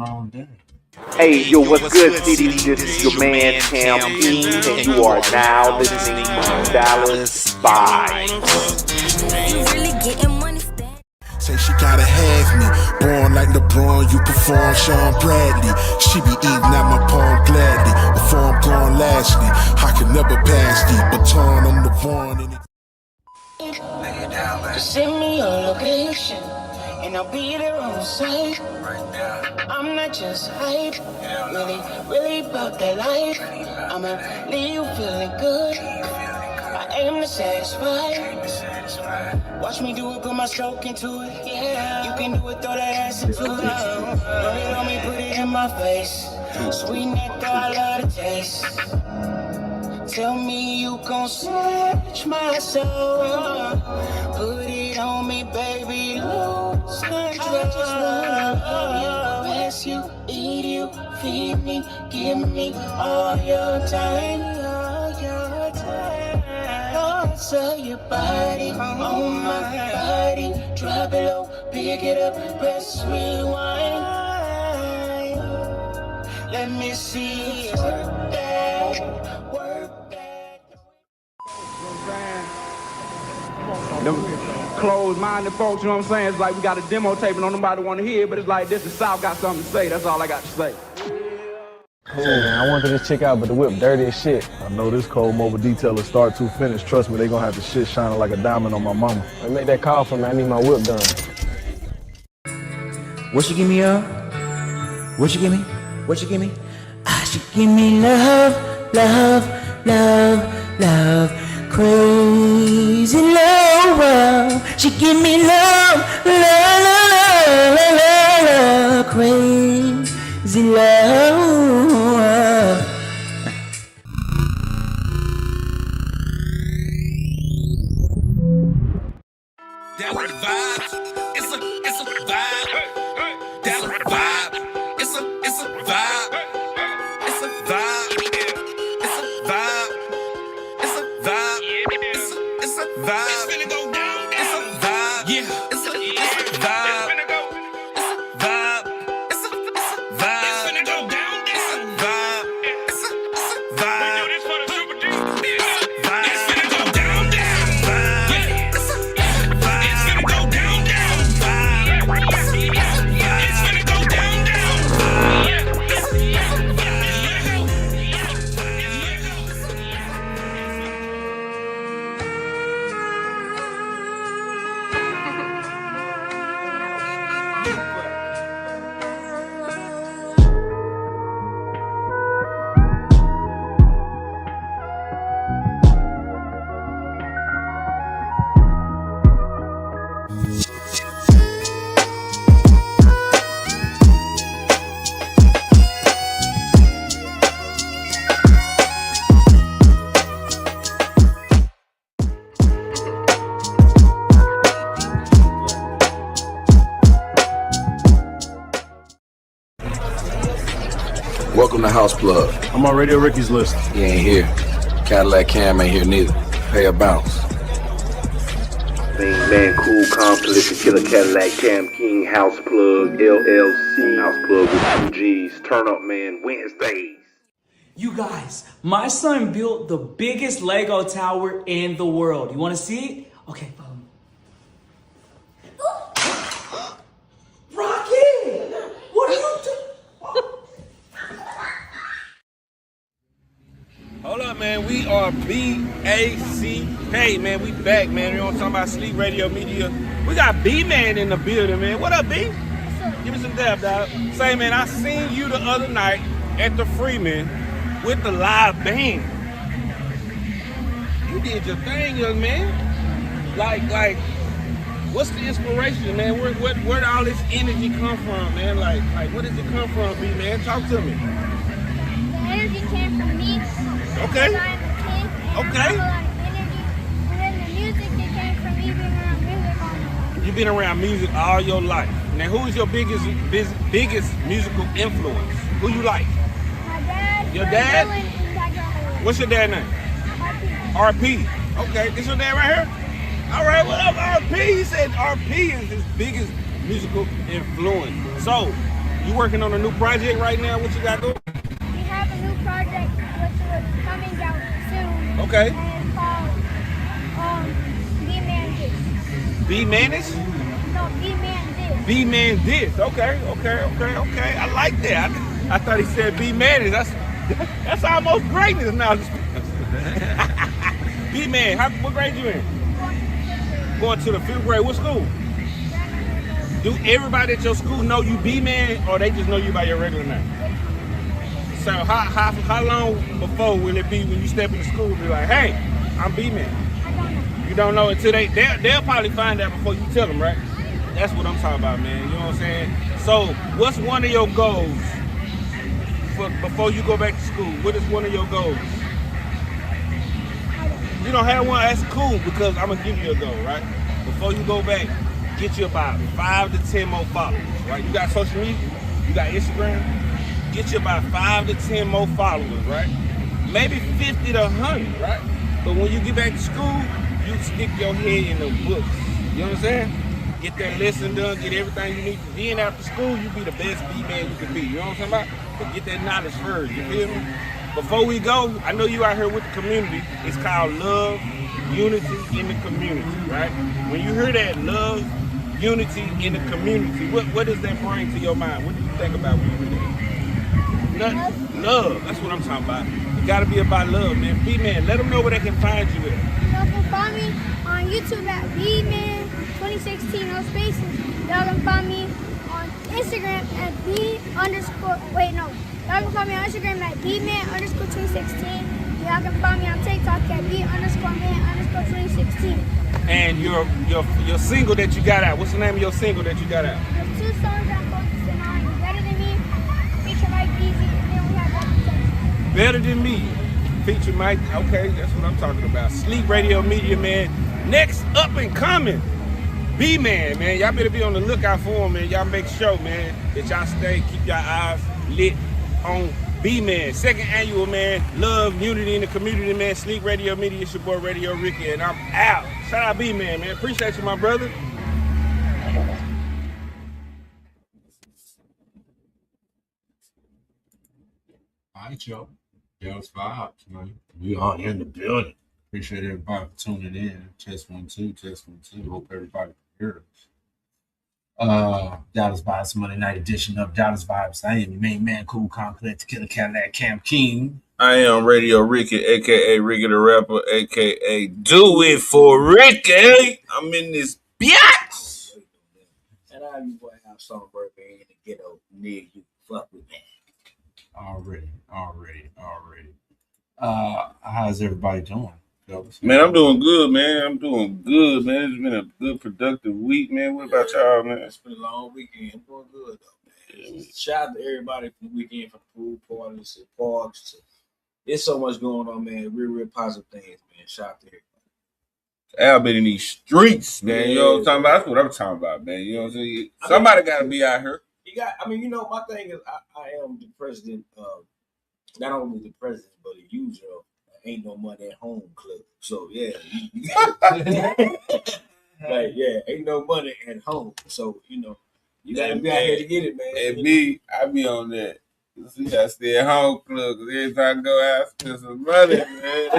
long day. Hey, yo, what's good, city? This is your man, Cam King, and you are now listening to Dallas VIBEZ. Say she gotta have me, born like LeBron, you perform Sean Bradley. She be eating at my palm gladly, before I'm gone lastly. I can never pass the baton, I'm the one. Just send me your location, and I'll be there on site. I'm not just hype, really about that life. I'ma leave you feeling good. I aim to satisfy. Watch me do it, put my stroke into it. Yeah, you can do it, throw that ass into it. Rub it on me, put it in my face. Sweet nectar, I love the taste. Tell me you gon' search my soul. Put it on me, baby, lose control. I just wanna love you, bless you, eat you, feed me, give me all your time, So your body on my body, drop it low, pick it up, press rewind. Let me see you work that, work that. Them closed-minded folks, you know what I'm saying? It's like we got a demo tape and don't nobody want to hear it, but it's like this, the South got something to say. That's all I got to say. Cool, man. I wanted this chick out, but the whip dirty as shit. I know this cold mobile detailer start to finish. Trust me, they gonna have the shit shining like a diamond on my mama. Hey, make that call for me. I need my whip done. What you give me, What you give me? What you give me? She give me love, love, love, love, crazy love. She give me love, love, love, love, love, crazy love. Dallas VIBEZ, it's a vibe. Dallas VIBEZ, it's a vibe. It's a vibe. It's a vibe. It's a vibe. It's a vibe. It's finna go down. It's a vibe. Yeah. It's a vibe. It's a vibe. It's a vibe. It's finna go down. It's a vibe. It's a vibe. We do this for the super deep. It's finna go down. Yeah. It's a vibe. It's finna go down. Vibe. It's finna go down. Welcome to House Plug. I'm on Radio Ricky's list. He ain't here. Cadillac Cam ain't here neither. Pay a bounce. Man, cool, calm, prolific, killer, Cadillac, Cam King, House Plug, LLC, House Plug with 2 G's, Turn Up Man, Wednesdays. You guys, my son built the biggest Lego tower in the world. You want to see it? Okay, follow me. Rocky! What are you doing? Hold up, man. We are BAC. Hey, man, we back, man. You know what I'm talking about? Sleek Radio Media. We got B-Man in the building, man. What up, B? Give me some dab, dog. Say, man, I seen you the other night at the Freeman with the live band. You did your thing, young man. Like, what's the inspiration, man? Where did all this energy come from, man? Like, where does it come from, B-Man? Talk to me. The energy came from me. Okay. I'm a kid. Okay. I have a lot of energy. And then the music that came from me being around music all my life. You've been around music all your life. Now, who is your biggest musical influence? Who you like? My dad. Your dad? Dylan, and Dad John. What's your dad's name? RP. Okay, this your dad right here? All right, what up, RP? He said RP is his biggest musical influence. So, You working on a new project right now? What you got going? We have a new project which will be coming out soon. Okay. And it's called B-Man This. B-Manish? No, B-Man This. B-Man This. Okay. I like that. I thought he said B-Manish. That's almost greatness now. B-Man, what grade you in? Going to the 5th grade. What school? Do everybody at your school know you B-Man, or they just know you by your regular name? So how long before will it be when you step into school and be like, hey, I'm B-Man? I don't know. You don't know until they'll probably find out before you tell them, right? That's what I'm talking about, man. You know what I'm saying? So what's one of your goals before you go back to school? What is one of your goals? You don't have one, that's cool, because I'm gonna give you a goal, right? Before you go back, get you about 5 to 10 more followers, right? You got social media, you got Instagram, get you about 5 to 10 more followers, right? Maybe 50 to 100, right? But when you get back to school, you stick your head in the books. You know what I'm saying? Get that lesson done, get everything you need. Then after school, you be the best B-Man you can be. You know what I'm talking about? But get that knowledge first, you feel me? Before we go, I know you out here with the community. It's called Love, Unity in the Community, right? When you hear that, love, unity in the community, what does that bring to your mind? What do you think about when you hear that? Love, that's what I'm talking about. You gotta be about love, man. B-Man, let them know where they can find you at. Y'all can find me on YouTube at B-Man 2016, no spaces. Y'all can find me on Instagram at Y'all can find me on Instagram at B-Man_2016. Y'all can find me on TikTok at B_Man_2016. And your single that you got out, what's the name of your single that you got out? There's 2 songs I'm focusing on. Better Than Me, feature Mike Easy, and then we have Better Than Me, feature Mike. Okay, that's what I'm talking about. Sleek Radio Media, man. Next up and coming, B-Man, man. Y'all better be on the lookout for him, man. Y'all make sure, man, that y'all keep y'all eyes lit on B-Man. 2nd annual, man. Love, unity in the community, man. Sleek Radio Media. It's your boy Radio Ricky, and I'm out. Shout out B-Man, man. Appreciate you, my brother. All right, y'all. Y'all's vibes, man. We are in the building. Appreciate everybody for tuning in. Test 1 2, test 1 2. Hope everybody can hear us. Dallas Vibes Monday night edition of Dallas Vibes. I am your main man, Cool Complex, Killer Cadillac, Cam King. I am Radio Ricky, aka Ricky the Rapper, aka Do It For Ricky. I'm in this bitch. And I'm your boy Al Songbird, man, in the ghetto near you. Fuck with me. Already. How's everybody doing? Man, I'm doing good, man. It's been a good, productive week, man. What about y'all, man? It's been a long weekend. I'm doing good, though, man. Shout out to everybody from the weekend, from pool parties to parks. There's so much going on, man. Real positive things, man. Shout out to everybody. Al been in these streets, man. You know what I'm talking about? That's what I'm talking about, man. You know what I'm saying? Somebody got to be out here. My thing is, I am the president of, not only the president, but a user of Ain't No Money at Home Club. So, yeah. Ain't no money at home. So, you got to be out here to get it, man. And I be on that. You got to stay at home club, because every time I go out, spend some money, man. I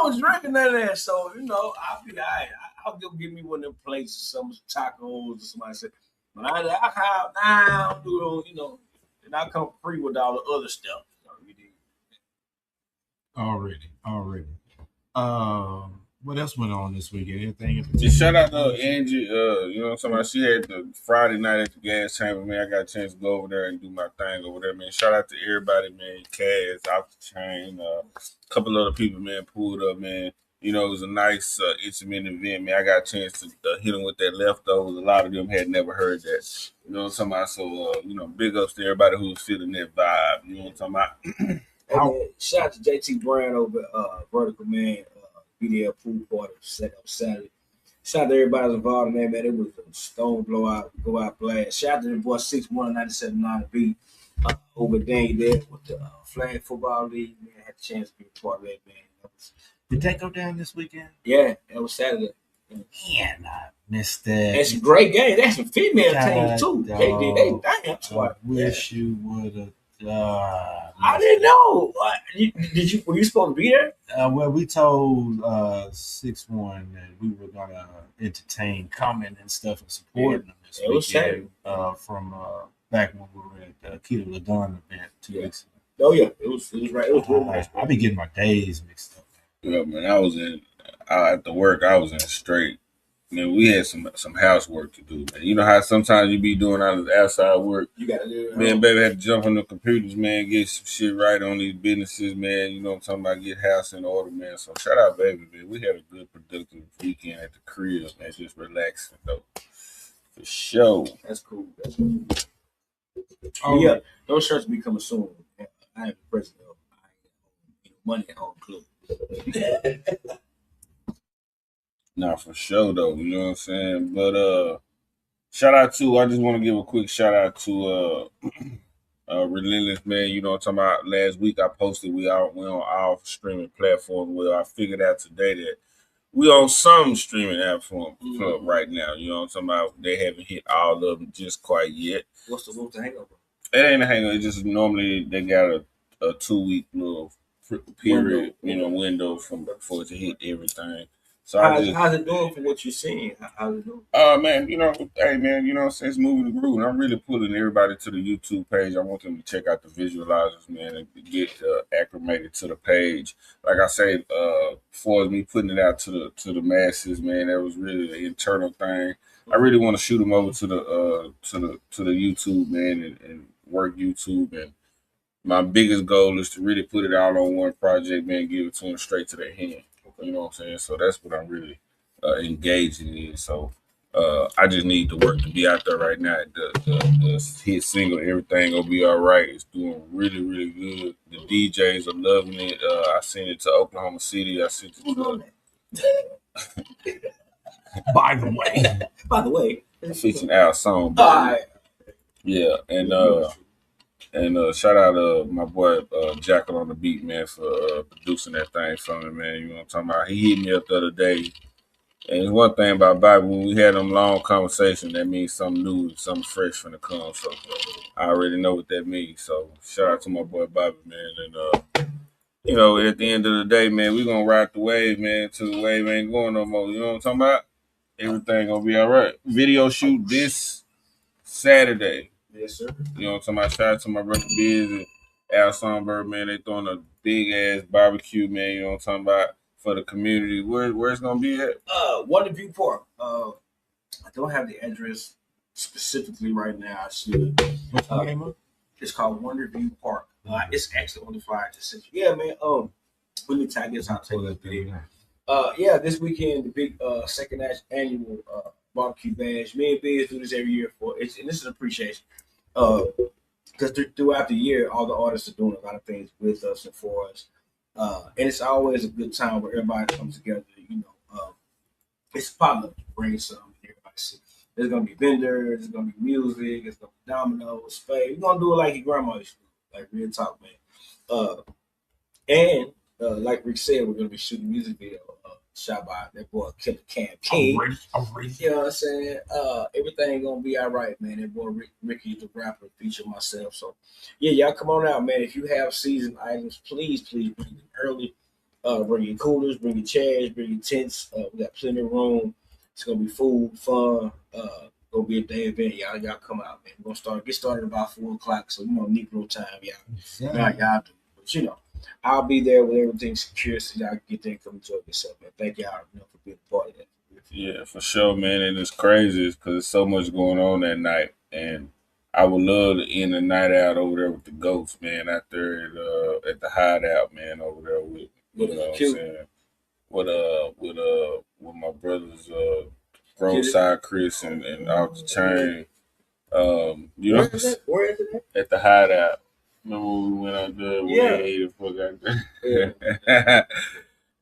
was drinking none of that, so, I'll be all right. I'll go get me one of them places, some tacos or somebody said, but I don't do it on, and I come free with all the other stuff. Already. What else went on this weekend? Anything? Just shout out to Angie. She had the Friday night at the gas chamber, man. I got a chance to go over there and do my thing over there, man. Shout out to everybody, man. Kaz, Off the Chain, a couple other people, man, pulled up, man. It was a nice, intimate event, man. I got a chance to hit them with that leftovers. A lot of them had never heard that. You know what I'm talking about? So, big ups to everybody who was feeling that vibe. You know what I'm talking about? Shout out to JT Brand over Vertical, man. BDL pool party set up Saturday. Shout out to everybody involved in that, man. It was a stone go out blast. Shout out to the boy 61979 B over Danny there with the flag football league. Man, I had a chance to be a part of that, man. Did that go down this weekend? Yeah, it was Saturday. Man, Missed that. And some great games. That's some female teams too. God, They dog. damn. I wish you would have. I didn't know. Were you supposed to be there? Well, we told 6-1 that we were gonna entertain, comment, and stuff, and supporting them this weekend. From back when we were at the Keto Ladon event 2 weeks ago. Oh yeah, it was right. It was really nice. I be getting my days mixed up. Yeah, man. I was at the work. I was in straight. Man, we had some housework to do, man. You know how sometimes you be doing all this outside work. You gotta do it. Man, baby had to jump on the computers, man, get some shit right on these businesses, man. You know what I'm talking about? Get house in order, man. So shout out, baby, man. We had a good, productive weekend at the crib, man. Just relaxing, though. For sure. That's cool. That's cool. Oh yeah, those shirts be coming soon. I am the president of Money at Home Club. Nah, for sure though. You know what I'm saying? But shout out to, I just want to give a quick shout out to Relentless, man. You know what I'm talking about? Last week I posted we on all streaming platforms. Well, I figured out today that we on some streaming platform right now. You know what I'm talking about? They haven't hit all of them just quite yet. What's the hangover? It ain't a hangover. It's just normally they got a 2-week little period, window for it to hit everything. So how's it doing from what you're seeing? How's it doing? Man, hey man, you know what I'm saying? It's moving the groove. And I'm really pulling everybody to the YouTube page. I want them to check out the visualizers, man, and get acclimated to the page. Like I say, for me putting it out to the masses, man, that was really the internal thing. I really want to shoot them over to the YouTube, man, and work YouTube. And my biggest goal is to really put it out on one project, man, give it to them straight to their hand. You know what I'm saying? So that's what I'm really engaging in. So I just need the work to be out there right now. The hit single, Everything Gonna Be All Right, is doing really, really good. The DJs are loving it. I sent it to Oklahoma City. I sent it to... By the way, featuring Al Songbird. Yeah, and shout out my boy Jackal on the beat, man, for producing that thing for me, man. You know what I'm talking about? He hit me up the other day. And it's one thing about Bobby, when we had them long conversations, that means something new, something fresh finna come. So I already know what that means. So shout out to my boy Bobby, man. And at the end of the day, man, we gonna ride the wave, man, till the wave ain't going no more. You know what I'm talking about? Everything gonna be all right. Video shoot this Saturday. Yes, sir. You know what I'm talking about? Shout out to my brother Biz and Al Songbird, man. They throwing a big ass barbecue, man. You know what I'm talking about? For the community. Where it's gonna be at? Wonderview Park. I don't have the address specifically right now. I should. It's called Wonderview Park. It's actually on the flyer to send you. Yeah, man. When the tag is, I'll take that video. This weekend, the big second annual barbecue bash. Me and Biz do this every year and this is an appreciation. Because throughout the year, all the artists are doing a lot of things with us and for us. And it's always a good time where everybody comes together. It's popular to bring something. Everybody see. There's gonna be vendors. There's gonna be music. There's gonna be dominoes, spades. We're gonna do it like your grandma used to do, like real talk, man. And like Rick said, we're gonna be shooting a music video. Shot by that boy Killer Cam King. I'm ready. You know what I'm saying? Everything gonna be all right, man. That boy Ricky, the rapper, feature myself. So yeah, y'all come on out, man. If you have season items, please bring them early. Bring your coolers, bring your chairs, bring your tents. We got plenty of room. It's gonna be food, fun. Gonna be a day event. Y'all come out, man. We're gonna get started about 4:00. So Negro time, y'all. Y'all do. But I'll be there with everything secure so y'all can get there and come enjoy yourself, man. Thank y'all for being a part of that. Yeah, for sure, man. And it's crazy because there's so much going on that night. And I would love to end the night out over there with the Ghosts, man, out there at the Hideout, man, over there with you know what I'm saying? With my brothers Roadside Chris and Off the Chain. Where is it? At the Hideout. Remember when we went out there? Yeah. The fuck out there.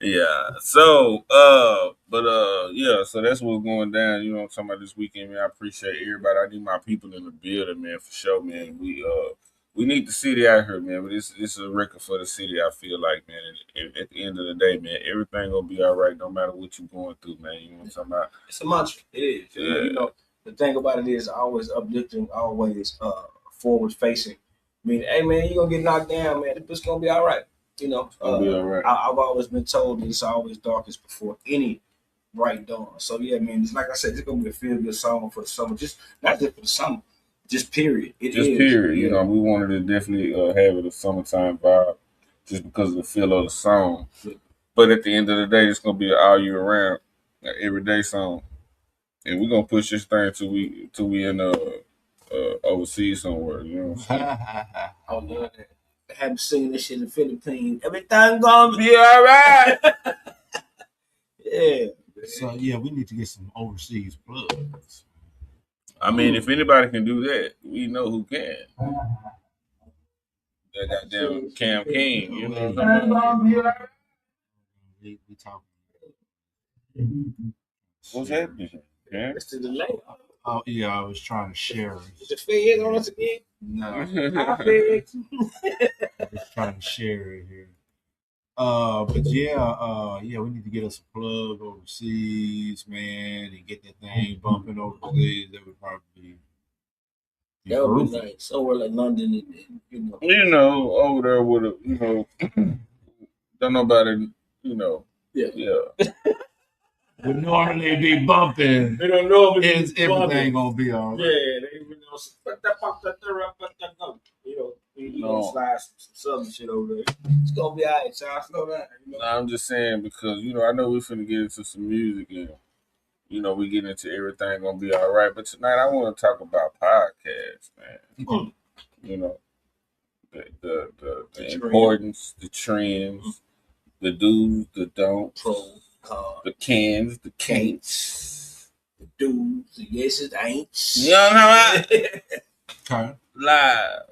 Yeah. So, so that's what's going down. You know what I'm talking about this weekend, man. I appreciate everybody. I need my people in the building, man, for sure, man. we need the city out here, man. But it's a record for the city. I feel like, man. And at the end of the day, man, everything gonna be all right, no matter what you're going through, man. You know what I'm talking about? It's a mantra. It is. Yeah. You know, the thing about it is always uplifting, always forward facing. I mean, hey man, you're gonna get knocked down, man. It's gonna be all right. You know, It'll be all right. I've always been told that it's always darkest before any bright dawn. So yeah, man, it's like I said, it's gonna be a feel good song for the summer. Just not just for the summer, just period. Period. Yeah. You know, we wanted to definitely have it a summertime vibe, just because of the feel of the song. But at the end of the day, it's gonna be an all year round, everyday song, and we're gonna push this thing till we in overseas somewhere. You know what I'm saying? I would love that. Have him singing this shit in the Philippines. Everything gonna be all right. Yeah. So yeah, we need to get some overseas plugs. I mean, if anybody can do that, we know who can. That goddamn Cam King, you know what I'm talking about? We talking. What's happening? Yeah. It's the delay. Oh yeah, I was trying to share. Is the feds on us again? No, Our feds. I'm just trying to share it here. But yeah, we need to get us a plug overseas, man, and get that thing bumping overseas. That would probably be that would be nice. Somewhere like London, and you know, over there with a, you know, don't nobody, you know, yeah. Would normally be bumping. They don't know if it's everything gonna be all right. Yeah, they even know. You know, slide some southern shit over there. It's gonna be alright, y'all. Slow down. You know? I'm just saying because you know I know we're finna get into some music and you know we get into everything gonna be all right. But tonight I want to talk about podcasts, man. You know, the importance, the trends, the do's, the don'ts, the cans, the can'ts, the do's, the yeses, the ain'ts. You know what Okay. Live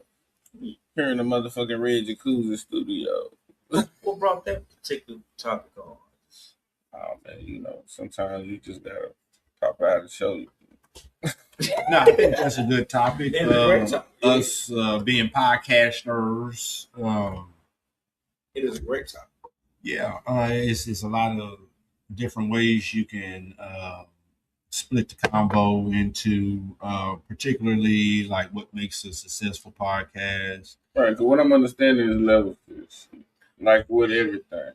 here in the motherfucking Red Jacuzzi studio. What brought that particular topic on? Oh man, you know, sometimes you just gotta pop out and show you. No, I think that's a good topic. It's a great topic. Us being podcasters. It is a great topic. Yeah, it's a lot of different ways you can split the combo into, particularly like what makes a successful podcast. Right, because what I'm understanding is level fish, like with everything.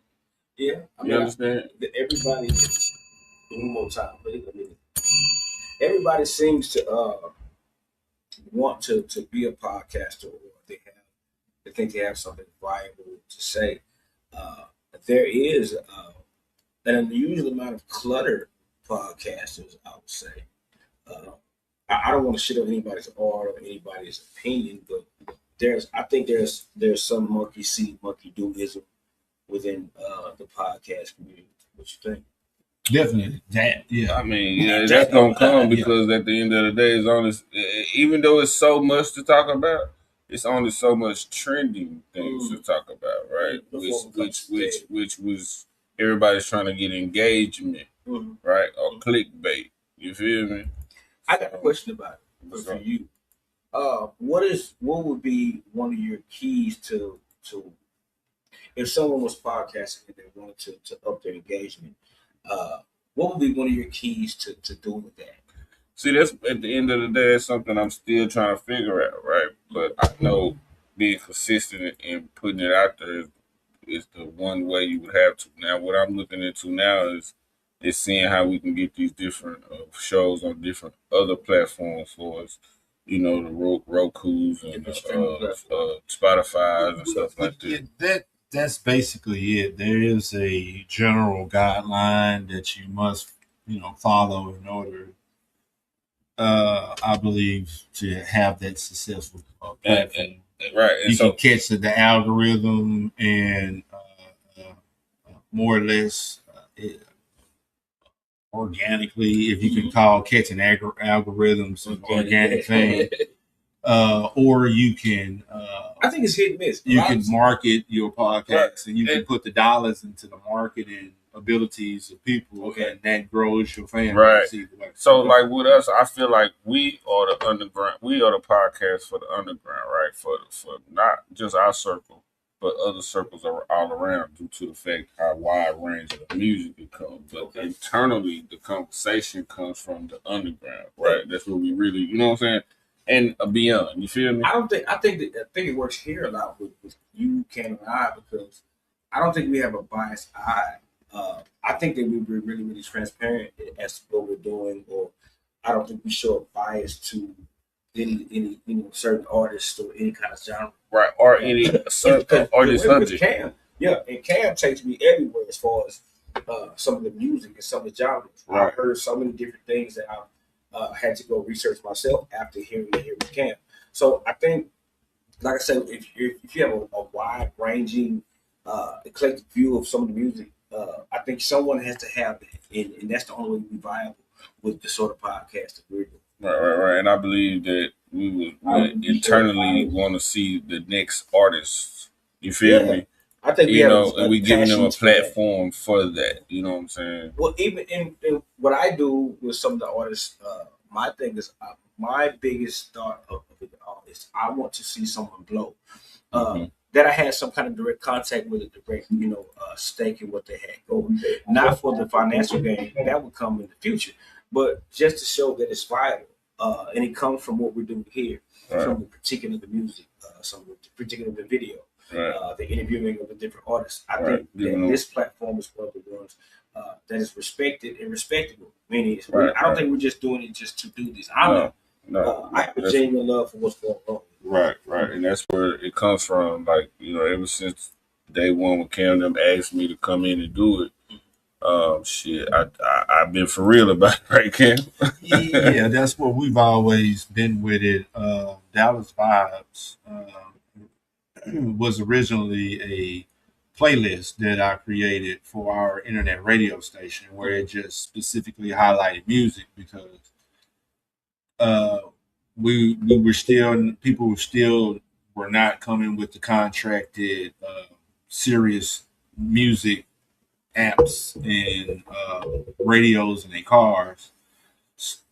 Yeah, you understand? Everybody, one more time, please. Everybody seems to want to be a podcaster, or they think they have something viable to say. There is an unusual amount of cluttered podcasters, I would say. I don't want to shit on anybody's art or anybody's opinion, but I think there's some monkey see, monkey doism within the podcast community. What you think? Definitely that. Yeah, I mean, yeah, that's gonna come because at the end of the day, it's only even though it's so much to talk about, it's only so much trending things to talk about, right? Which was everybody's trying to get engagement, right? Or clickbait. You feel me? I got a question about it for you. What would be one of your keys to if someone was podcasting and they wanted to up their engagement? What would be one of your keys to doing that? See, that's at the end of the day, that's something I'm still trying to figure out, right? But I know being consistent and putting it out there is the one way you would have to. Now, what I'm looking into now is seeing how we can get these different shows on different other platforms for us. You know, the Roku's and Spotify's and stuff like that. That's basically it. There is a general guideline that you must, follow in order, I believe, to have that successful platform. Right. And you can catch the algorithm and more or less organically, if you can call catching algorithms an organic thing. Or you can I think it's hit and miss. You can market your podcast and you can put the dollars into the marketing abilities of people, and that grows your fan Right. base either way. So, like with us, I feel like we are the underground. We are the podcast for the underground, right? For not just our circle, but other circles are all around, due to the fact how wide range of music it comes. But internally, the conversation comes from the underground, right? That's what we really, you know what I'm saying, and beyond. You feel me? I think it works here a lot with you, Cam, and I, because I don't think we have a biased eye. I think that we were really, really transparent as to what we're doing, or I don't think we show a bias to any certain artist or any kind of genre, right? Or any certain or the subject. Cam, and Cam takes me everywhere as far as some of the music and some of the genres. Right. I've heard so many different things that I've had to go research myself after hearing it here with Cam. So I think, like I said, if you have a wide ranging, eclectic view of some of the music, I think someone has to have that, and that's the only way to be viable with the sort of podcast that we're doing. Right. And I believe that we would internally want to see the next artists. You feel me? I think and we giving them a platform for that. You know what I'm saying? Well, even in what I do with some of the artists, my thing is my biggest thought of it all is I want to see someone blow. That I had some kind of direct contact with, a direct, stake in what they had going. Not for the financial gain, that would come in the future, but just to show that it's viable. And it comes from what we're doing here, from the particular of the music, some of the particular of the video, the interviewing of the different artists. I think that this platform is one of the ones that is respected and respectable. Meaning, I don't think we're just doing it just to do this. I have a genuine love for what's going on. Right, and that's where it comes from. Like, ever since day one when Cam them asked me to come in and do it, I've been for real about it, right, Cam? Yeah, that's what we've always been with it. Dallas VIBEZ was originally a playlist that I created for our internet radio station, where it just specifically highlighted music, because people were not coming with the contracted serious music apps and radios in their cars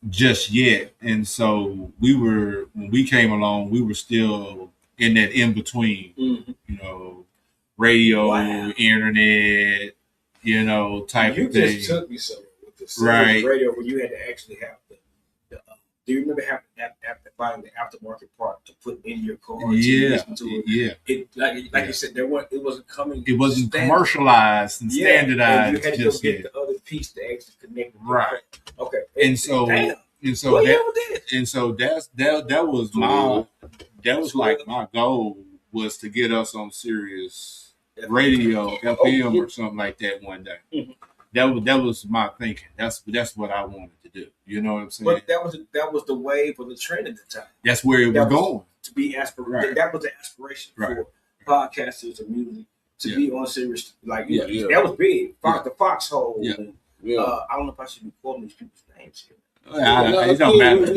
just yet. And so when we came along, we were still in that in between, radio, internet, type of thing. You just took me somewhere with the radio, where you had to actually have the do you remember having buying the aftermarket part to put in your car? Yeah. It like you said, it wasn't coming. It wasn't commercialized and standardized. And you had to go get the other piece to actually connect. Right. Okay. And so that was like my goal, was to get us on Sirius radio, FM or something like that one day. Mm-hmm. That was my thinking. That's what I wanted to do. You know what I'm saying? But that was the wave of the trend at the time. That's where it was going. To be aspirational. That was the aspiration for podcasters and music to be on Sirius. Like that was big. The Foxhole. Yeah. I don't know if I should be quoting these people's names here. It don't matter.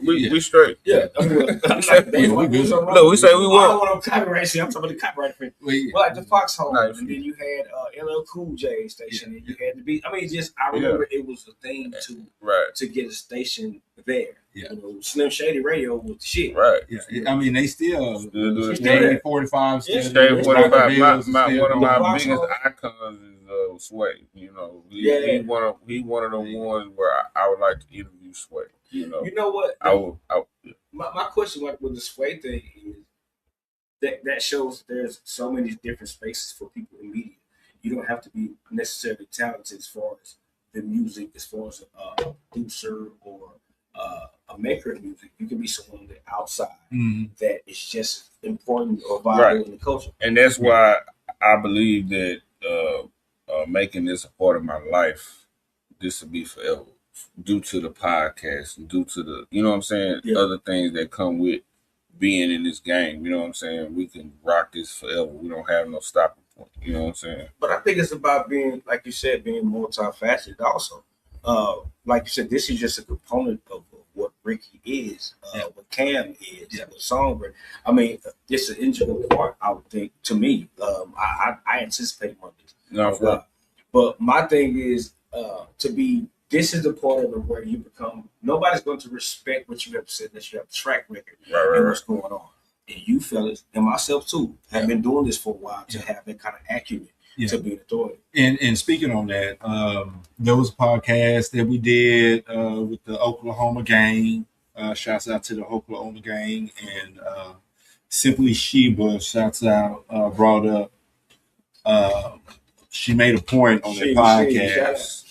We straight. Yeah. We say we want. I don't want to copyright. I'm talking about the copyright thing. But the Foxhole, and then you had LL Cool J station, and you had to be. I mean, I remember it was a thing to get a station there. Yeah. Slim Shady Radio was the shit. Right. Yeah. I mean, they still do it. Stay 45. Stay 45. One of my biggest icons is Sway. He one of the ones where I would like to interview Sway. You know what? My question with the Sway thing is that shows there's so many different spaces for people in media. You don't have to be necessarily talented as far as the music, as far as a producer or a maker of music. You can be someone on the outside that is just important or vital in the culture. And that's why I believe that making this a part of my life, this will be forever, due to the podcast and due to the, what I'm saying, other things that come with being in this game. You know what I'm saying? We can rock this forever. We don't have no stopping point. You know what I'm saying? But I think it's about being, like you said, being multifaceted also. Like you said, this is just a component of what Ricky is, what Cam is, what Songbird. I mean, it's an integral part, I would think, to me. I anticipate Mondays. No, But my thing is this is the part of it where you become, nobody's going to respect what you have said unless you have a track record and what's going on. And you fellas, and myself too, have been doing this for a while to have that kind of acumen to be an authority. And speaking on that, there was a podcast that we did with the Oklahoma gang. Shouts out to the Oklahoma gang. And Simply Sheba, shouts out, brought up, she made a point on the podcast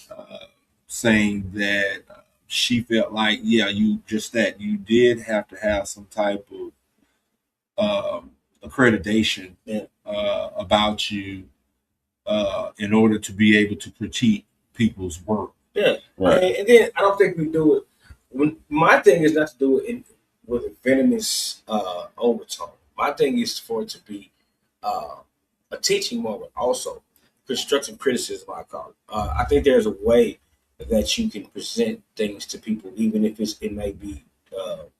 saying that she felt like, you did have to have some type of accreditation about you in order to be able to critique people's work. Yeah, right. And then I don't think we do it. My thing is not to do it with a venomous overtone. My thing is for it to be a teaching moment, also constructive criticism. I call it. I think there's a way that you can present things to people, even if it may be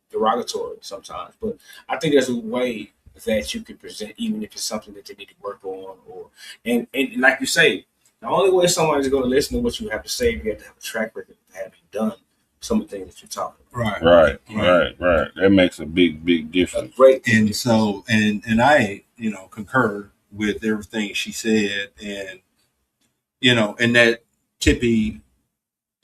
derogatory sometimes. But I think there's a way that you can present, even if it's something that they need to work on, and like you say, the only way somebody's going to listen to what you have to say, you have to have a track record of having done some of the things that you're talking about. Right. That makes a big difference. And so, and I, concur with everything she said, and and that tippy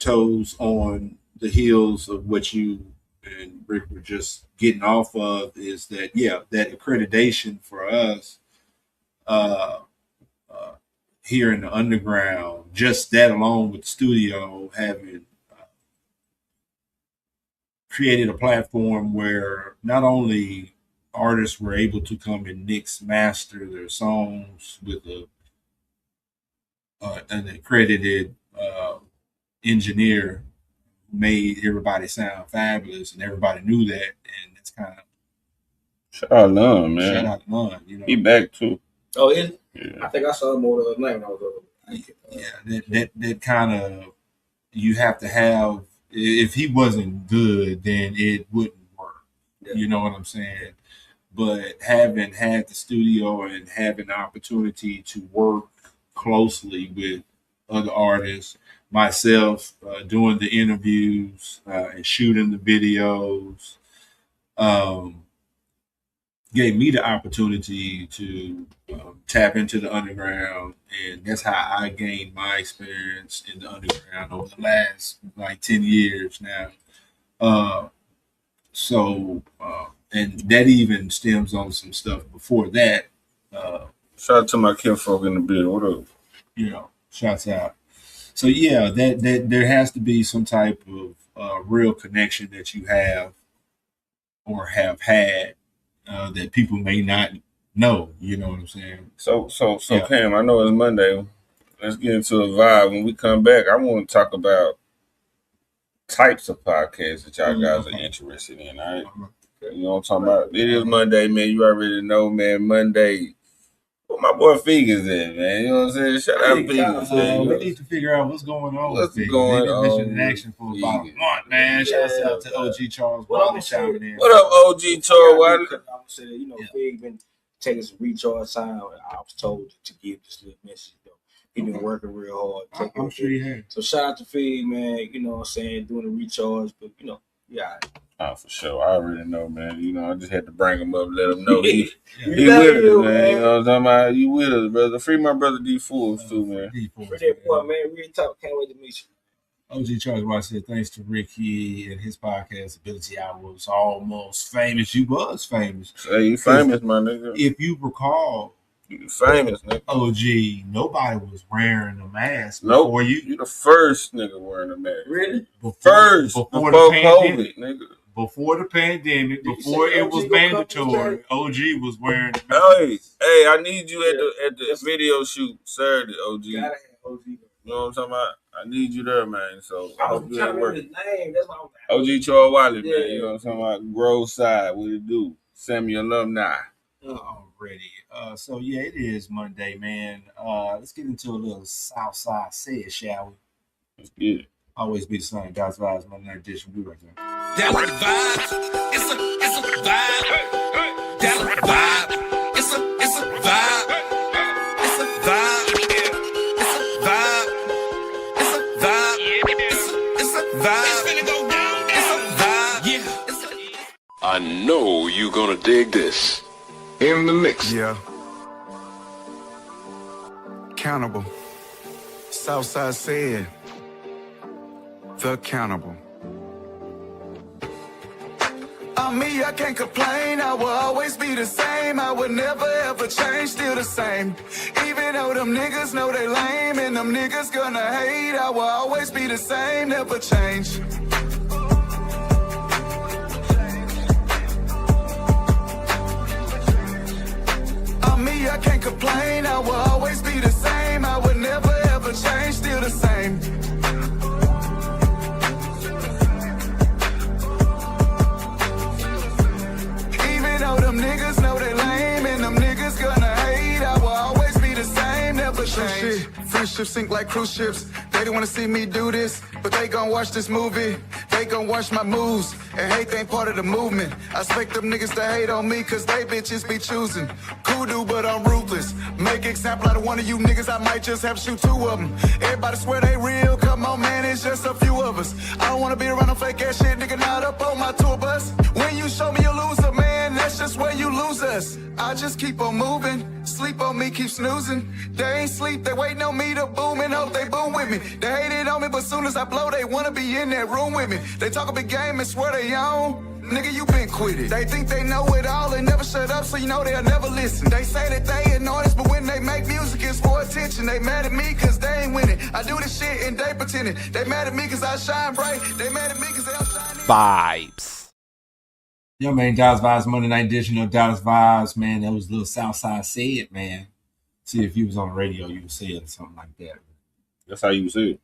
toes on the heels of what you and Rick were just getting off of is that that accreditation for us here in the underground, just that alone with the studio having created a platform where not only artists were able to come and mix master their songs with an accredited engineer, made everybody sound fabulous, and everybody knew that, and it's kind of shout out Lund, man. Shout out Lund, He back too. Oh, is it? Yeah. I think I saw him more the other night when I was over. That kind of, you have to have. If he wasn't good, then it wouldn't work. Yeah. You know what I'm saying? But having had the studio and having the opportunity to work closely with other artists, myself doing the interviews and shooting the videos, gave me the opportunity to tap into the underground, and that's how I gained my experience in the underground over the last 10 years now. And that even stems on some stuff before that. Shout out to my kinfolk in the building. What up? Shouts out. So that there has to be some type of real connection that you have or have had that people may not know. You know what I'm saying? So Cam, I know it's Monday. Let's get into a vibe. When we come back, I want to talk about types of podcasts that y'all guys are interested in. All right? You know what I'm talking about? It is Monday, man. You already know, man. Monday. Well, my boy Feagans in, man. You know what I'm saying? Shout out Feagans, man. We need to figure out what's going on. What's going on? They've been in action for about a month, man. Shout out to OG Charles Wiley chiming in. What up, OG Charles Wiley? I was saying, Fig been taking some recharge time. I was told to give this little message, though. He been working real hard. I'm sure he has. So shout out to Fig, man. You know what I'm saying? Doing the recharge, but Oh, for sure. I already know, man. I just had to bring him up, let him know he with us, man. You know what I'm talking about? You with us, brother. Free my brother D Fools too, man. For that boy, man. Real talk. Can't wait to meet you. OG Charles White said, thanks to Ricky and his podcast ability, I was almost famous. You was famous. Hey, you famous, my nigga. If you recall, you famous, nigga. OG, nobody was wearing a mask before you. You the first nigga wearing a mask. Really? Before the pandemic, nigga. Before the pandemic, before it was mandatory, OG was wearing a mask. Hey, I need you at the video shoot Saturday, OG. You know what I'm talking about? I need you there, man. So I hope you at work. His name. That's what OG Charles Wiley, man. You know what I'm talking about? Grove Side, what it do? Sammy alumni. Already. So it is Monday, man. Let's get into a little Southside said, shall we? Let's get it. Always be the same. Guys Vibes, Monday Night Edition. We right there. That's a vibe. It's a vibe. That's a vibe. It's a vibe. It's a vibe. It's a vibe. Dig this. In the mix. Yeah. Countable. Southside said, the countable. On me, I can't complain. I will always be the same. I would never ever change, still the same. Even though them niggas know they lame and them niggas gonna hate, I will always be the same, never change. On me, I can't complain. I will always be the same. I would never ever change, still the same. Them niggas know they lame and them niggas gonna hate. I will always be the same, never change. Friendships sink like cruise ships. They don't wanna see me do this, but they gon' watch this movie. They gon' watch my moves, and hate ain't part of the movement. I expect them niggas to hate on me, cause they bitches be choosing. Cool dude, but I'm ruthless. Make example out of one of you niggas, I might just have to shoot 2 of them. Everybody swear they real, come on man, it's just a few of us. I don't wanna be around no fake ass shit, nigga, not up on my tour bus. When you show me a loser, man, that's just where you lose us. I just keep on moving, sleep on me, keep snoozing. They ain't sleep, they waiting on me to boom and hope they boom with me. They hated on me, but soon as I blow, they wanna be in that room with me. They talk a big game and swear they on. Nigga, you been quitted. They think they know it all and never shut up, so you know they'll never listen. They say that they an artist, but when they make music, it's for attention. They mad at me cause they ain't winning. I do this shit and they pretending. They mad at me cause I shine bright. They mad at me cause they outshine. Vibes. Yo, man, Dallas Vibes, Monday Night Edition of Dallas Vibes, man. That was a little Southside said, man. See, if you was on the radio, you would say it or something like that. That's how you say it.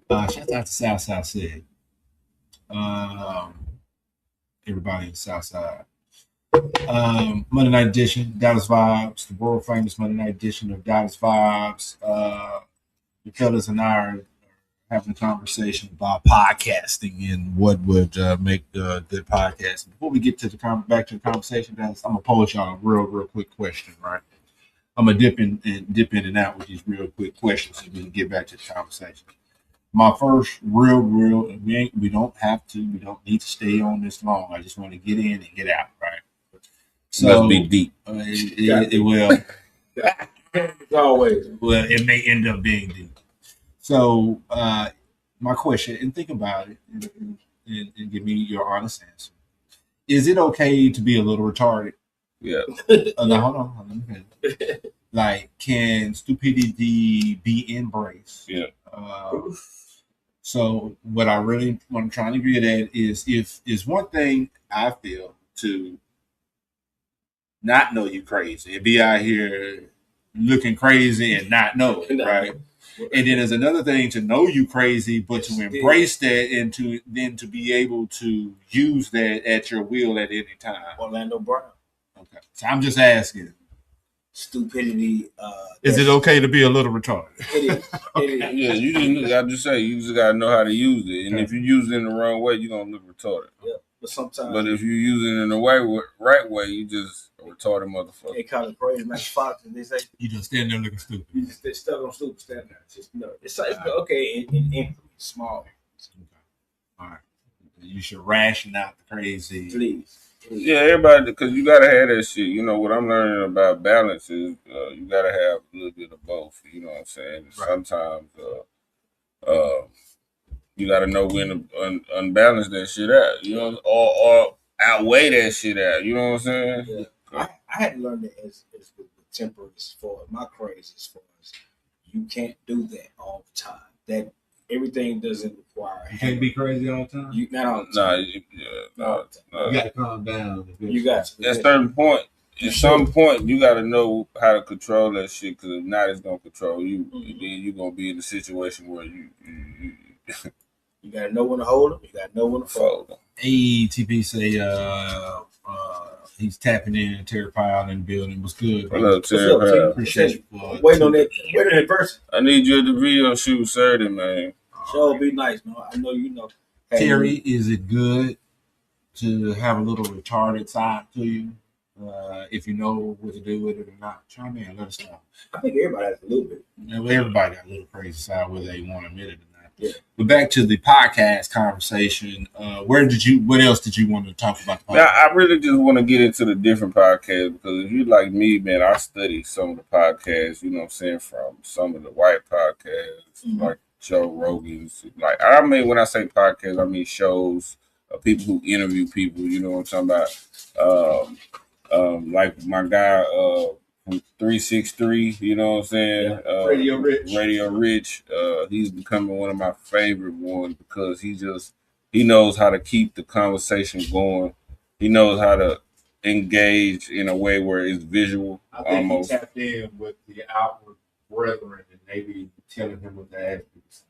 Okay. Shout out to Southside said. Everybody in the Southside. Monday Night Edition, Dallas Vibes, the world famous Monday Night Edition of Dallas Vibes. The fellas and I are having a conversation about podcasting and what would make a good podcast. Before we get to back to the conversation, I'm gonna pose y'all a real quick question, right? I'm gonna dip in and out with these real quick questions so we can get back to the conversation. My first real, we don't need to stay on this long. I just want to get in and get out, right? So let's be deep. It will. Always. Well, it may end up being deep. So, my question, and think about it, and give me your honest answer. Is it okay to be a little retarded? Yeah. Now, hold on. Like, can stupidity be embraced? Yeah. So, what I'm trying to get at is one thing I feel to not know you crazy and be out here looking crazy and not know it, right? And then there's another thing to know you crazy, but to embrace that and to be able to use that at your will at any time. Orlando Brown. Okay. So I'm just asking. Stupidity. Is it okay to be a little retarded? It is. Yeah, you just gotta know how to use it. And if you use it in the wrong way, you're gonna look retarded. Yeah. But if you use it in the right way, you just a retarded motherfucker. They call it crazy Max Fox, and they say you just stand there looking stupid. You just stuck on stupid stand there. Just it's okay in increments, small. Okay. All right. You should ration out the crazy. Please. Yeah, everybody, because you gotta have that shit. You know what I'm learning about balance is you gotta have a little bit of both. You know what I'm saying? Right. Sometimes you gotta know when to unbalance that shit out. You know, or outweigh that shit out. You know what I'm saying? Yeah. I had to learn that as with temper as far as my craze, as far as you can't do that all the time. That everything doesn't require. You can't be crazy all the time. Not all the time. You got to calm down. You got to. At some point, you got to know how to control that shit. Because if not, it's gonna control you. Mm-hmm. And then you're gonna be in a situation where you got to know when to hold them. You got to know when to fold them. ATP say he's tapping in. Terry Pyle in the building. What's good? Hello, Terry Pyle. Appreciate you. Waiting on that person. I need you at the video shoot Saturday, man. Sure, be nice, man. I know you know. Hey, Terry, is it good to have a little retarded side to you? If you know what to do with it or not, chime in. Let us know. I think everybody has a little bit. Everybody got a little crazy side, whether they want to admit it or not. Yeah. But back to the podcast conversation. What else did you want to talk about the podcast? Now, I really just want to get into the different podcasts because if you like me, man, I study some of the podcasts, you know what I'm saying, from some of the white podcasts, like Joe Rogan's. Like, I mean, when I say podcasts, I mean shows of people who interview people, you know what I'm talking about. Like my guy, from 363, you know what I'm saying? Radio Rich. Radio Rich. He's becoming one of my favorite ones because he knows how to keep the conversation going. He knows how to engage in a way where it's visual. I think he tapped in with the outward brethren and maybe telling him what to ask.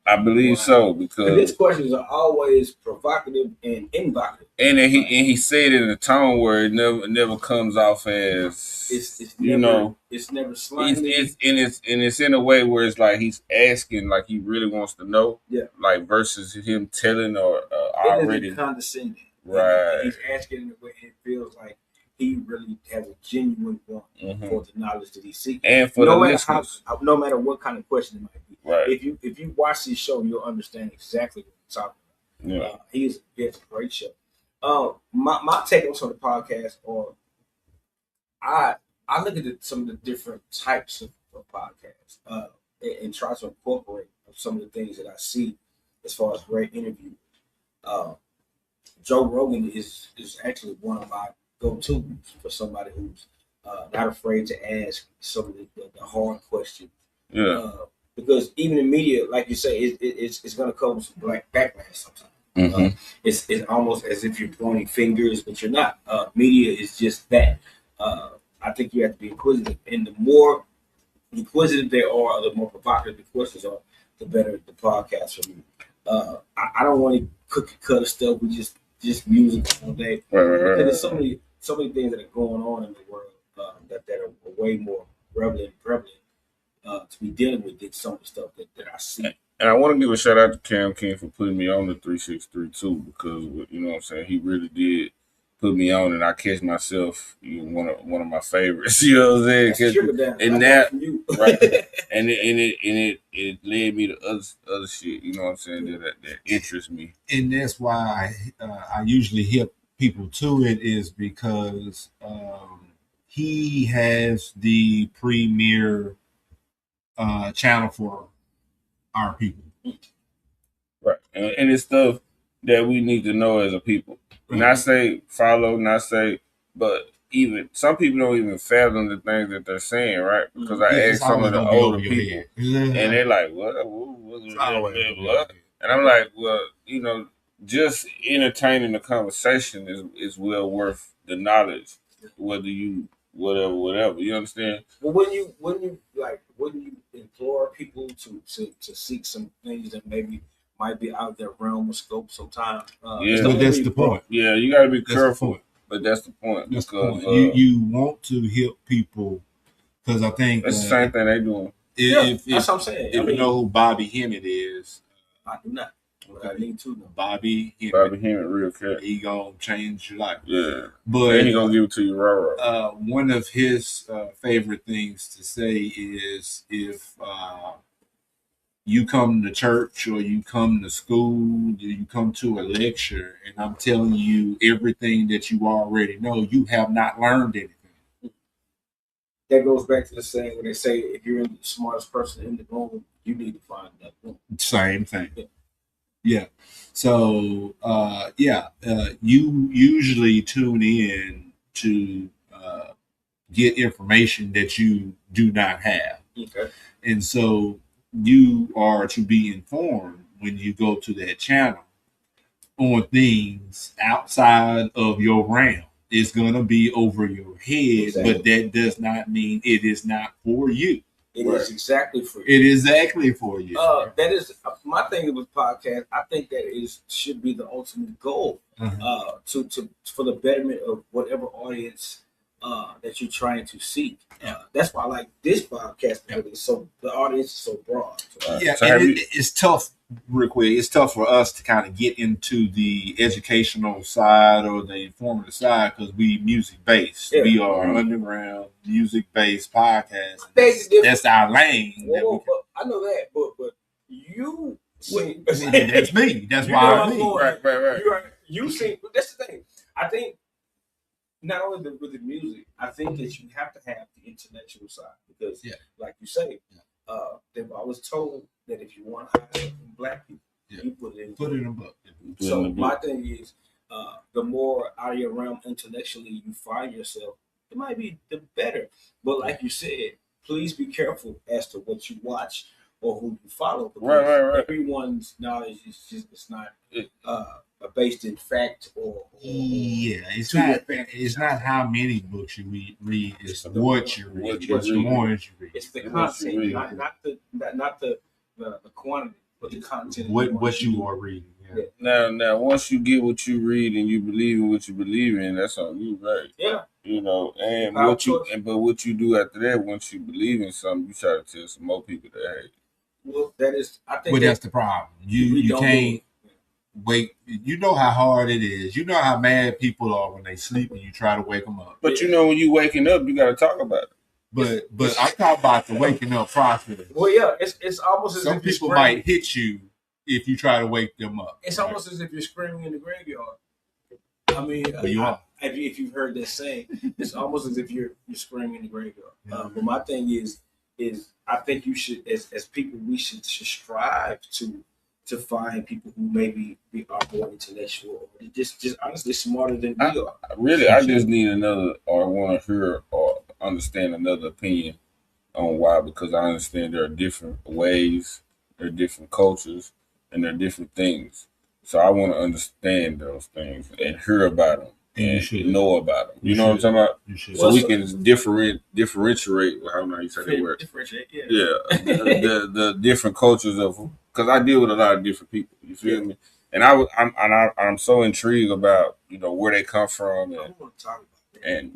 I believe so because his questions are always provocative and invocative. And he said it in a tone where it never comes off as it's you never, know it's never slimy. It's in a way where it's like he's asking like he really wants to know. Yeah. Like versus him telling or already condescending. Right. He's asking in a way it feels like he really has a genuine want for the knowledge that he's seeking. And for no the matter listeners. no matter what kind of question it might be. Right. If you watch this show, you'll understand exactly what we're talking about. Yeah. He has a great show. My take on some of the podcasts, or I look at some of the different types of podcasts and try to incorporate some of the things that I see as far as great interview. Joe Rogan is actually one of my go-tos for somebody who's not afraid to ask some of the hard questions. Yeah. Because even in media, like you say, it's going to come with some black backlash sometimes. It's almost as if you're pointing fingers, but you're not. Media is just that. I think you have to be inquisitive, and the more inquisitive they are, the more provocative the questions are, the better the podcast for me. I don't want to cookie cutter stuff with just music all day. Right. Because there's so many things that are going on in the world that are way more prevalent to be dealing with than some of the stuff that I see. And I want to give a shout out to Cam King for putting me on the 363 too, because you know what I'm saying, he really did put me on, and I catch myself one of my favorites. You know what I'm saying? And that right, and it led me to other shit. You know what I'm saying, that interests me. And that's why I usually hit people to it, is because he has the premier channel for our people, right? And it's stuff that we need to know as a people. Not say follow, not say, but even some people don't even fathom the things that they're saying, right? Because I asked some of the older people, and they're like, "What?" And I'm like, "Well, you know, just entertaining the conversation is well worth the knowledge, whether you whatever. You understand?" Well, when you implore people to seek some things that maybe might be out of their realm of scope sometimes. But that's the point. Yeah, you got to be careful. But that's the point. That's because the point. You want to help people, because I think that's the same thing they doing. That's what I'm saying. If you know who Bobby Hemmett is, I do not. I need to know. Bobby Hemmett, real cat. He gonna change your life. Yeah, but and he gonna give it to you raw. One of his favorite things to say is if you come to church or you come to school, you come to a lecture, and I'm telling you everything that you already know, you have not learned anything. That goes back to the saying when they say if you're the smartest person in the room, you need to find that room. Same thing. Yeah. So, you usually tune in to get information that you do not have. Okay. And so you are to be informed when you go to that channel on things outside of your realm. It's going to be over your head, but that does not mean it is not for you. It is exactly for you. It is exactly for you. That is my thing with podcast. I think that should be the ultimate goal for the betterment of whatever audience that you're trying to seek. That's why I like this podcast because the audience is so broad. It's tough. Real quick, it's tough for us to kind of get into the educational side or the informative side because we music based. Yeah. We are underground music based podcast. That's our lane. Well, I know that, but you That's me. That's why I mean. Right. You see, that's the thing. I think not only with the music, I think that you have to have the intellectual side because, like you say, I was told that if you want to hire from black people, you put it in a book. So my thing is, the more out of your realm intellectually you find yourself, it might be the better. But like you said, please be careful as to what you watch or who you follow because everyone's knowledge is just it's not based in fact or it's not how many books you read, it's what you read. It's the ones you read. It's the content, not the quantity, but the content. What you are reading. Now, once you get what you read and you believe in what you believe in, that's on you, right? Yeah. You know, and what you do after that, once you believe in something, you try to tell some more people that, hey. Well, that is, I think. Well, that's the problem. You can't wait. You know how hard it is. You know how mad people are when they sleep and you try to wake them up. But you know when you waking up, you got to talk about it. But I talk about the waking up process. Well, yeah, it's almost as some if people might hit you if you try to wake them up. It's almost as if you're screaming in the graveyard. I mean, if you've heard that saying, it's almost as if you're screaming in the graveyard. But my thing is I think you should, as people, we should strive to find people who maybe are more intellectual or just honestly smarter than we are. I just need another, or want to hear or understand another opinion on why, because I understand there are different ways, there are different cultures, and there are different things. So I want to understand those things and hear about them and know about them. You know what I'm talking about? So we can differentiate. How do you say that word? Differentiate, the different cultures of, because I deal with a lot of different people. You feel me? And I'm so intrigued about where they come from. I want to talk about that. And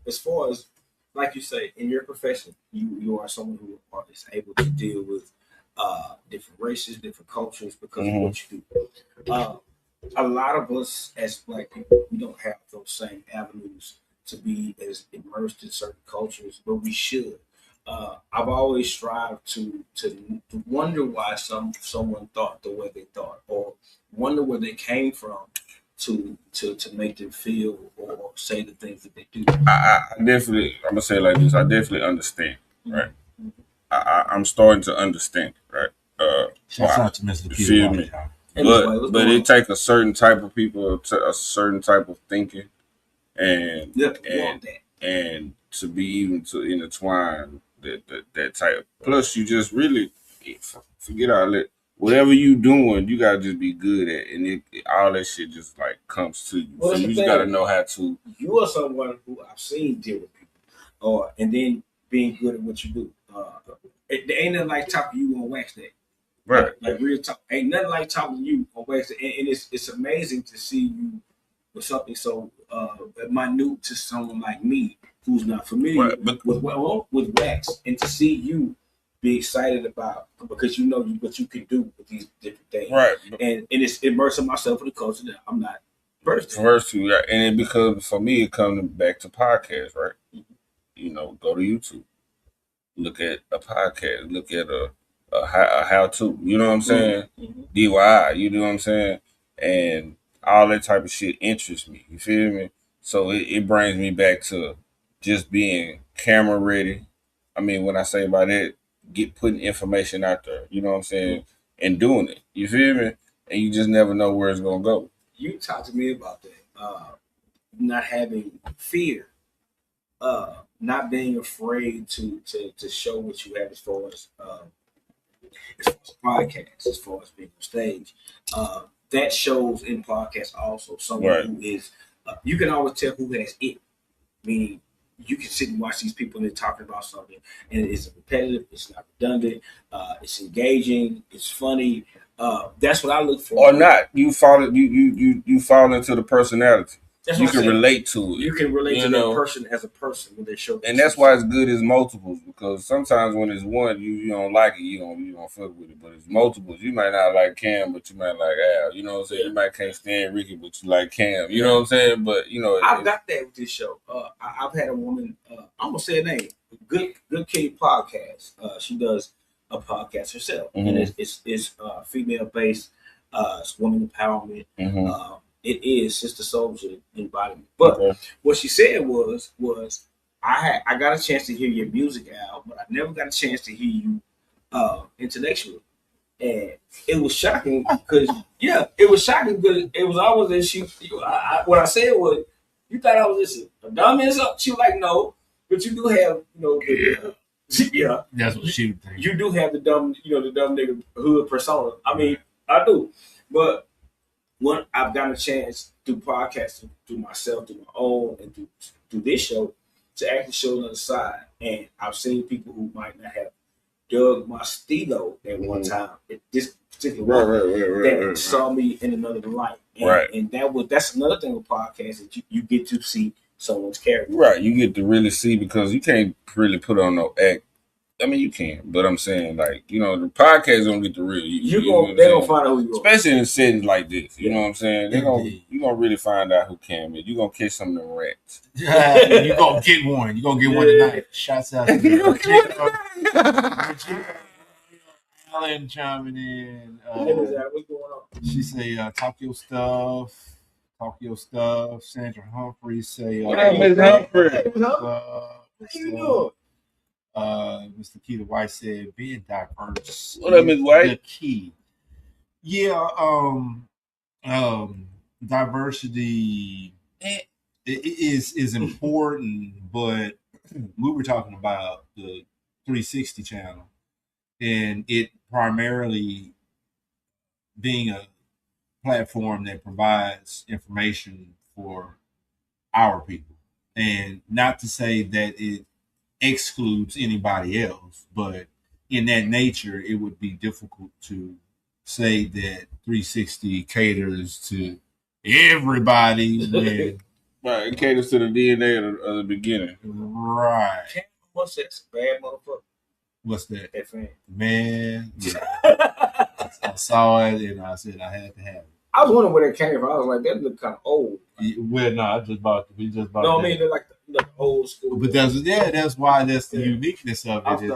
as far as like you say, in your profession, you are someone who is able to deal with different races, different cultures because of what you do. A lot of us as Black people, we don't have those same avenues to be as immersed in certain cultures, but we should. I've always strived to wonder why someone thought the way they thought, or wonder where they came from to make them feel or say the things that they do. I definitely, I'm gonna say it like this. I definitely understand, right? I'm starting to understand, right? Shout out to Mr. Peter. But it takes a certain type of people, a certain type of thinking, and to be even to intertwine that type. Plus, you just really forget all that. Whatever you doing, you gotta just be good at, and all that shit just like comes to you. Well, so you just gotta know how to. You are someone who I've seen deal with people, and then being good at what you do. It ain't nothing like talking to you on wax day. Right. Like real talk. Ain't nothing like talking to you on wax day. And it's amazing to see you with something so minute to someone like me who's not familiar with wax, and to see you be excited about because you know what you can do with these different things. Right. And it's immersing myself in the culture that I'm not versed in. Yeah. And because for me it comes back to podcasts, right? Go to YouTube. Look at a podcast, look at a how-to, you know what I'm saying? DIY, you know what I'm saying? And all that type of shit interests me, you feel me? So it brings me back to just being camera ready. I mean, when I say by that, putting information out there, you know what I'm saying? And doing it, you feel me? And you just never know where it's going to go. You talked to me about that, not having fear. Not being afraid to show what you have as far as podcasts, as far as being on stage. That shows in podcasts also someone who is, you can always tell who has it. Meaning, you can sit and watch these people and they're talking about something, and it's repetitive, it's not redundant, it's engaging, it's funny. That's what I look for. Or not, you fall into the personality. You can relate to it. You can relate to that person as a person when they show. And that's why it's good as multiples, because sometimes when it's one, you don't like it, you don't fuck with it. But it's multiples. You might not like Cam, but you might like Al. You know what I'm saying? You might can't stand Ricky, but you like Cam. You know what I'm saying? But I've got that with this show. I've had a woman. I'm gonna say her name. Good Kid podcast. She does a podcast herself, and it's female based. It's women empowerment. It is Sister Soldier embodiment. But what she said was I got a chance to hear your music out, but I never got a chance to hear you intellectually. And it was shocking because it was shocking because it was almost as she. What I said was, you thought I was just a dummy or something. She was like, no, but you do have, that's what she would think. You do have the dumb nigga hood persona. I mean, I do, but when I've gotten a chance through podcasting, through myself, through my own, and through this show, to actually show another side, and I've seen people who might not have dug my stilo at one time. This particular that saw me in another light, and that's another thing with podcasts that you get to see someone's character. Right, you get to really see because you can't really put on no act. I mean, you can, but I'm saying, like, the podcast don't get the real. They don't find out who you are. Especially in settings like this. You know what I'm saying? You're going to really find out who Cam is. You're going to catch some of them rats. You're going to get one. You're going to get one tonight. Shouts out to Alan chiming in. What's going on? She say, talk your stuff. Talk your stuff. Sandra Humphrey say, what up, Miss Humphrey? How you doing? Mr. Keita White said, being diverse. What up, Ms. White? The key. Yeah, diversity is important, but we were talking about the 360 channel and it primarily being a platform that provides information for our people. And not to say that it excludes anybody else, but in that nature, it would be difficult to say that 360 caters to everybody. Right, it caters to the DNA of the beginning. Right. What's that? Bad motherfucker. What's that? That fan. Man, I saw it and I said I had to have it. I was wondering where that came from. I was like, that look kind of old. Well, no, I just bought it. We just bought it. No, I mean, they're like the old school. But that's why that's the uniqueness of it.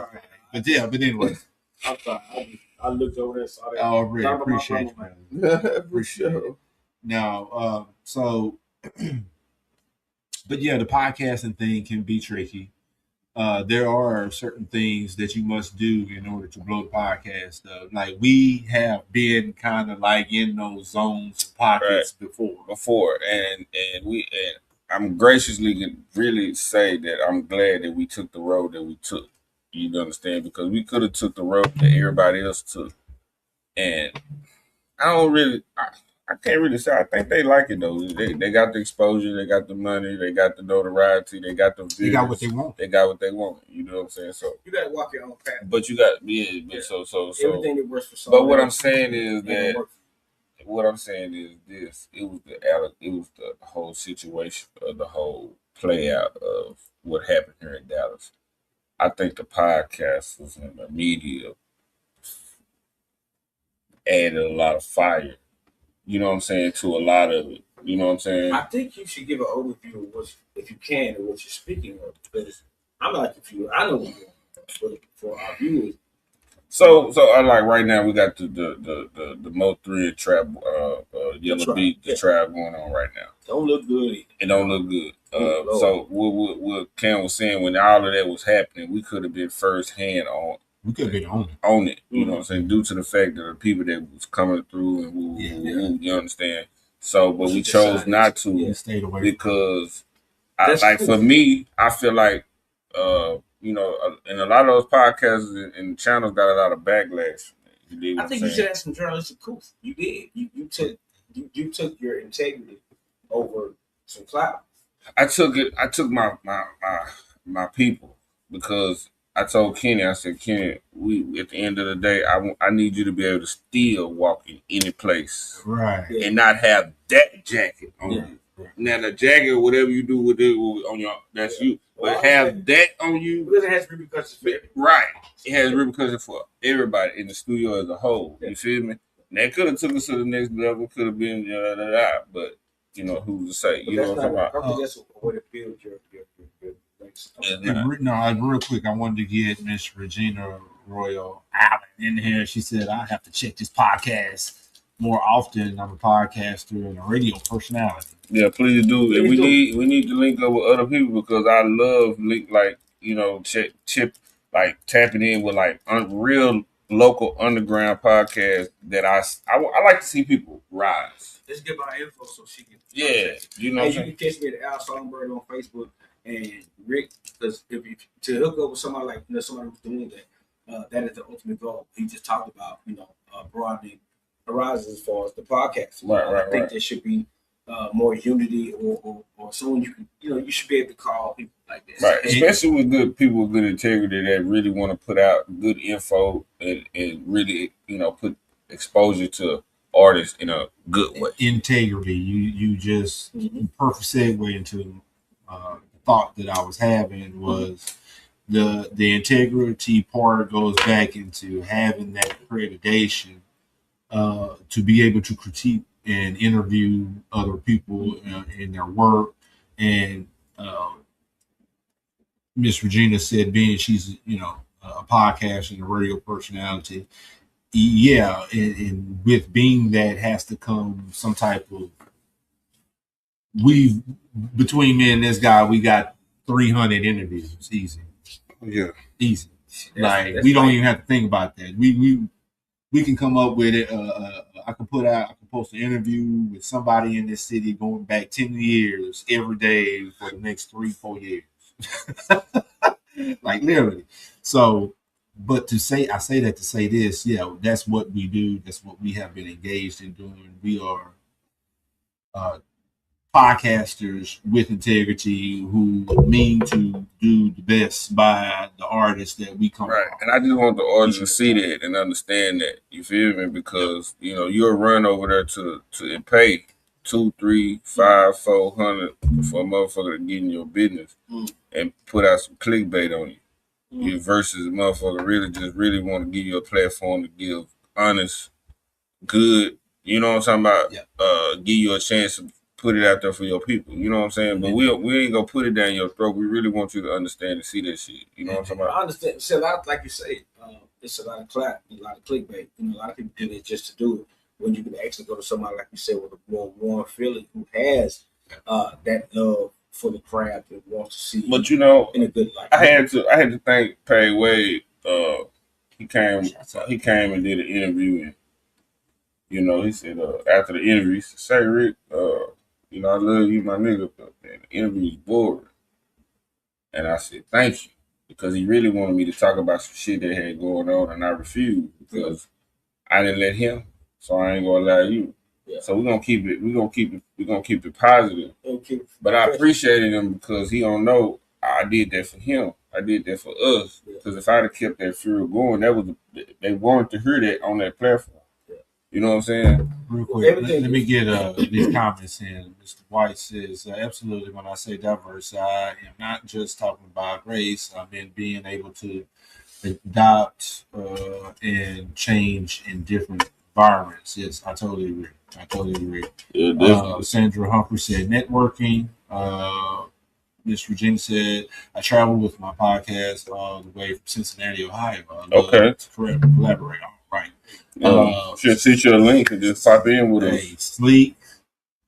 But anyway. I'm sorry. I looked over there and saw that. I really appreciate it, man. Appreciate it. Now, but yeah, the podcasting thing can be tricky. There are certain things that you must do in order to blow the podcast up. Like we have been kind of like in those zones and pockets before, and I'm graciously can really say that I'm glad that we took the road that we took. You understand? Because we could have took the road that everybody else took, and I can't really say. I think they like it though. They got the exposure, they got the money, they got the notoriety, they got the views. They got what they want. They got what they want. You know what I'm saying? So you gotta walk your own path. But you got so everything that works for someone. But what I'm saying is that this. It was the whole situation of the whole play out of what happened here in Dallas. I think the podcasters and the media added a lot of fire. You know what I'm saying, to a lot of it. You know what I'm saying? I think you should give an overview of what, if you can, of what you're speaking of. Because I'm not confused. I know what you're doing, but for our viewers. So I like right now we got the Mo 3 and Trap Yellow Beat Trap going on right now. Don't look good. It don't look good. So what Cam was saying, when all of that was happening, we could have been first hand on. We could have been on it. You know what I'm saying? Due to the fact that the people that was coming through and you understand. So, but we chose not to because for me, I feel like and a lot of those podcasts and channels got a lot of backlash. I think you should have some journalistic proof. You did. You took your integrity over some clout. I took it. I took my people because I told Kenny. I said, Kenny, we at the end of the day, I need you to be able to still walk in any place, right, and not have that jacket on you. Right. Now the jacket, whatever you do with it on your, that's you. But have that on you. Because it has repercussions for everybody. Right. It has repercussions for everybody in the studio as a whole. You feel me? And that could have took us to the next level. Could have been but who's to say? But you know what I'm talking about. I think that's a way to build your real quick, I wanted to get Miss Regina Royal Allen in here. She said, I have to check this podcast more often. I'm a podcaster and a radio personality. Yeah, please do. And we need to link up with other people because I love tapping in with like real local underground podcasts that I like to see people rise. Let's give our info so she can. Yeah, you know. And you can catch me at Al Songbird on Facebook and Rick, because if you to hook up with somebody like somebody who's doing that, that is the ultimate goal. He just talked about broadening horizons as far as the podcast. I think there should be more unity or someone you can you should be able to call people like this. Right, especially with good people with good integrity that really want to put out good info and really put exposure to artists in a good way. Integrity. You just perfect segue into the thought that I was having was the integrity part goes back into having that accreditation to be able to critique and interview other people in their work. And Miss Regina said, being she's a podcast and a radio personality, yeah, and with being that has to come some type of between me and this guy, we got 300 interviews easy. Yeah, easy. Like we don't even have to think about that. We can come up with it. I can post an interview with somebody in this city going back 10 years every day for the next 3-4 years. Like literally. So, but I say that to say this, yeah, that's what we do. That's what we have been engaged in doing. We are podcasters with integrity who mean to do the best by the artists that we come right. And I just want the audience to see that and understand that. You feel me? Because you'll run over there to pay $200, $300, $500, $400 for a motherfucker to get in your business and put out some clickbait on you. You versus a motherfucker really want to give you a platform to give honest, good. You know what I'm talking about? Give you a chance to put it out there for your people. You know what I'm saying? But we ain't gonna put it down your throat. We really want you to understand and see that shit. You know what I'm talking about? I understand. See, a lot, like you say, it's a lot of clickbait. A lot of people do it just to do it. When you can actually go to somebody like you said with a more warm feeling who has that love for the craft and wants to see. But in a good light. I had to thank Pay Wade. He came and did an interview and he said after the interview, he said, "Say Rick, I love you, my nigga, but man, the interview's boring." And I said, "Thank you," because he really wanted me to talk about some shit that had going on, and I refused because I didn't let him, so I ain't gonna allow you. Yeah. So we're gonna keep it positive. But I appreciated him because he don't know I did that for him. I did that for us. Because if I'd have kept that fury going, they wanted to hear that on that platform. Yeah. You know what I'm saying? Real quick, let me get these comments in. Mr. White says, absolutely, when I say diverse, I am not just talking about race. I mean being able to adopt and change in different environments. Yes, I totally agree. Yeah, Sandra Humphrey said networking. Miss Virginia said, I travel with my podcast all the way from Cincinnati, Ohio. Okay. To collaborate on. Right. Should send you a link and just pop in with us. Sleek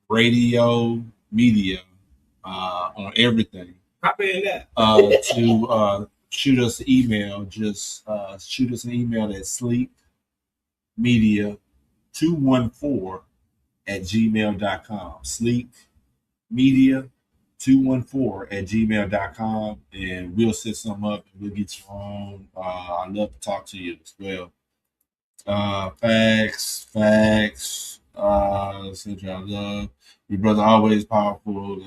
Radio Media on everything. Pop in that. To shoot us an email. Just shoot us an email at sleekmedia214@gmail.com. sleekmedia214@gmail.com, and we'll set some up and we'll get you on. I'd love to talk to you as well. Facts. I love your brother, always powerful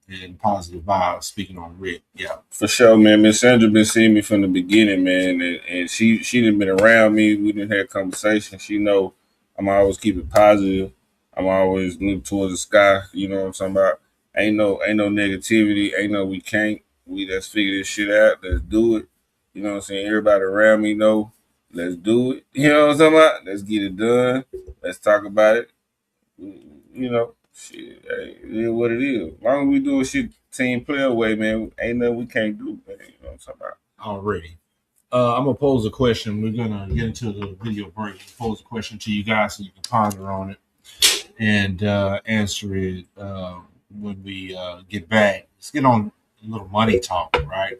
and positive vibes. Speaking on Rick, yeah, for sure, man. Miss Sandra been seeing me from the beginning, man, and she done been around me. We done had conversations. She know I'm always keep it positive. I'm always look towards the sky. You know what I'm talking about? Ain't no negativity. Ain't no we can't. We let's figure this shit out. Let's do it. You know what I'm saying? Everybody around me know. Let's do it. You know what I'm talking about? Let's get it done. Let's talk about it. Shit, hey, it is what it is. As long as we do shit team player way, man, ain't nothing we can't do, man. You know what I'm talking about? Already. I'm gonna pose a question. We're gonna get into the video break. Pose a question to you guys so you can ponder on it and answer it when we get back. Let's get on a little money talk, right?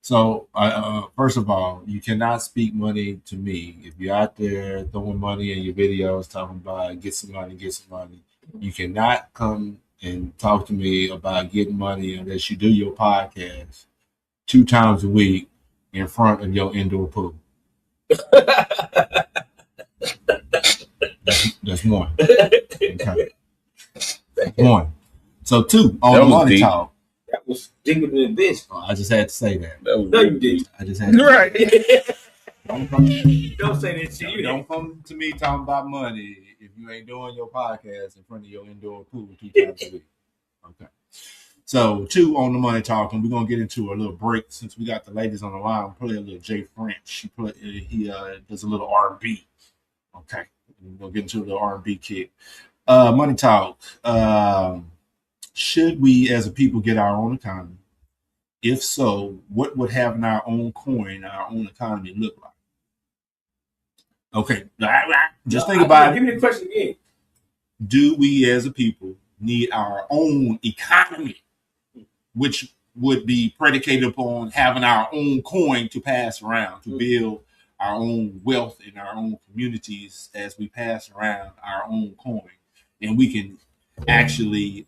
So, first of all, you cannot speak money to me. If you're out there throwing money in your videos, talking about get some money, you cannot come and talk to me about getting money unless you do your podcast 2 times a week in front of your indoor pool. That's one. Okay. One. So 2 on the money talk. That was deeper than this. Oh, I just had to say that. No, you didn't. I just had to Right. Don't say that shit. Don't come to me talking about money if you ain't doing your podcast in front of your indoor pool 2 times a week. Okay. So 2 on the money talk, and we're gonna get into a little break since we got the ladies on the line. Play a little Jay French. He does a little R&B. Okay. We're gonna get into a little R&B kick. Money talk. Should we as a people get our own economy? If so, what would having our own coin, our own economy look like? Okay, just think about it. Give me the question again. Do we as a people need our own economy, which would be predicated upon having our own coin to pass around, to build our own wealth in our own communities as we pass around our own coin? And we can actually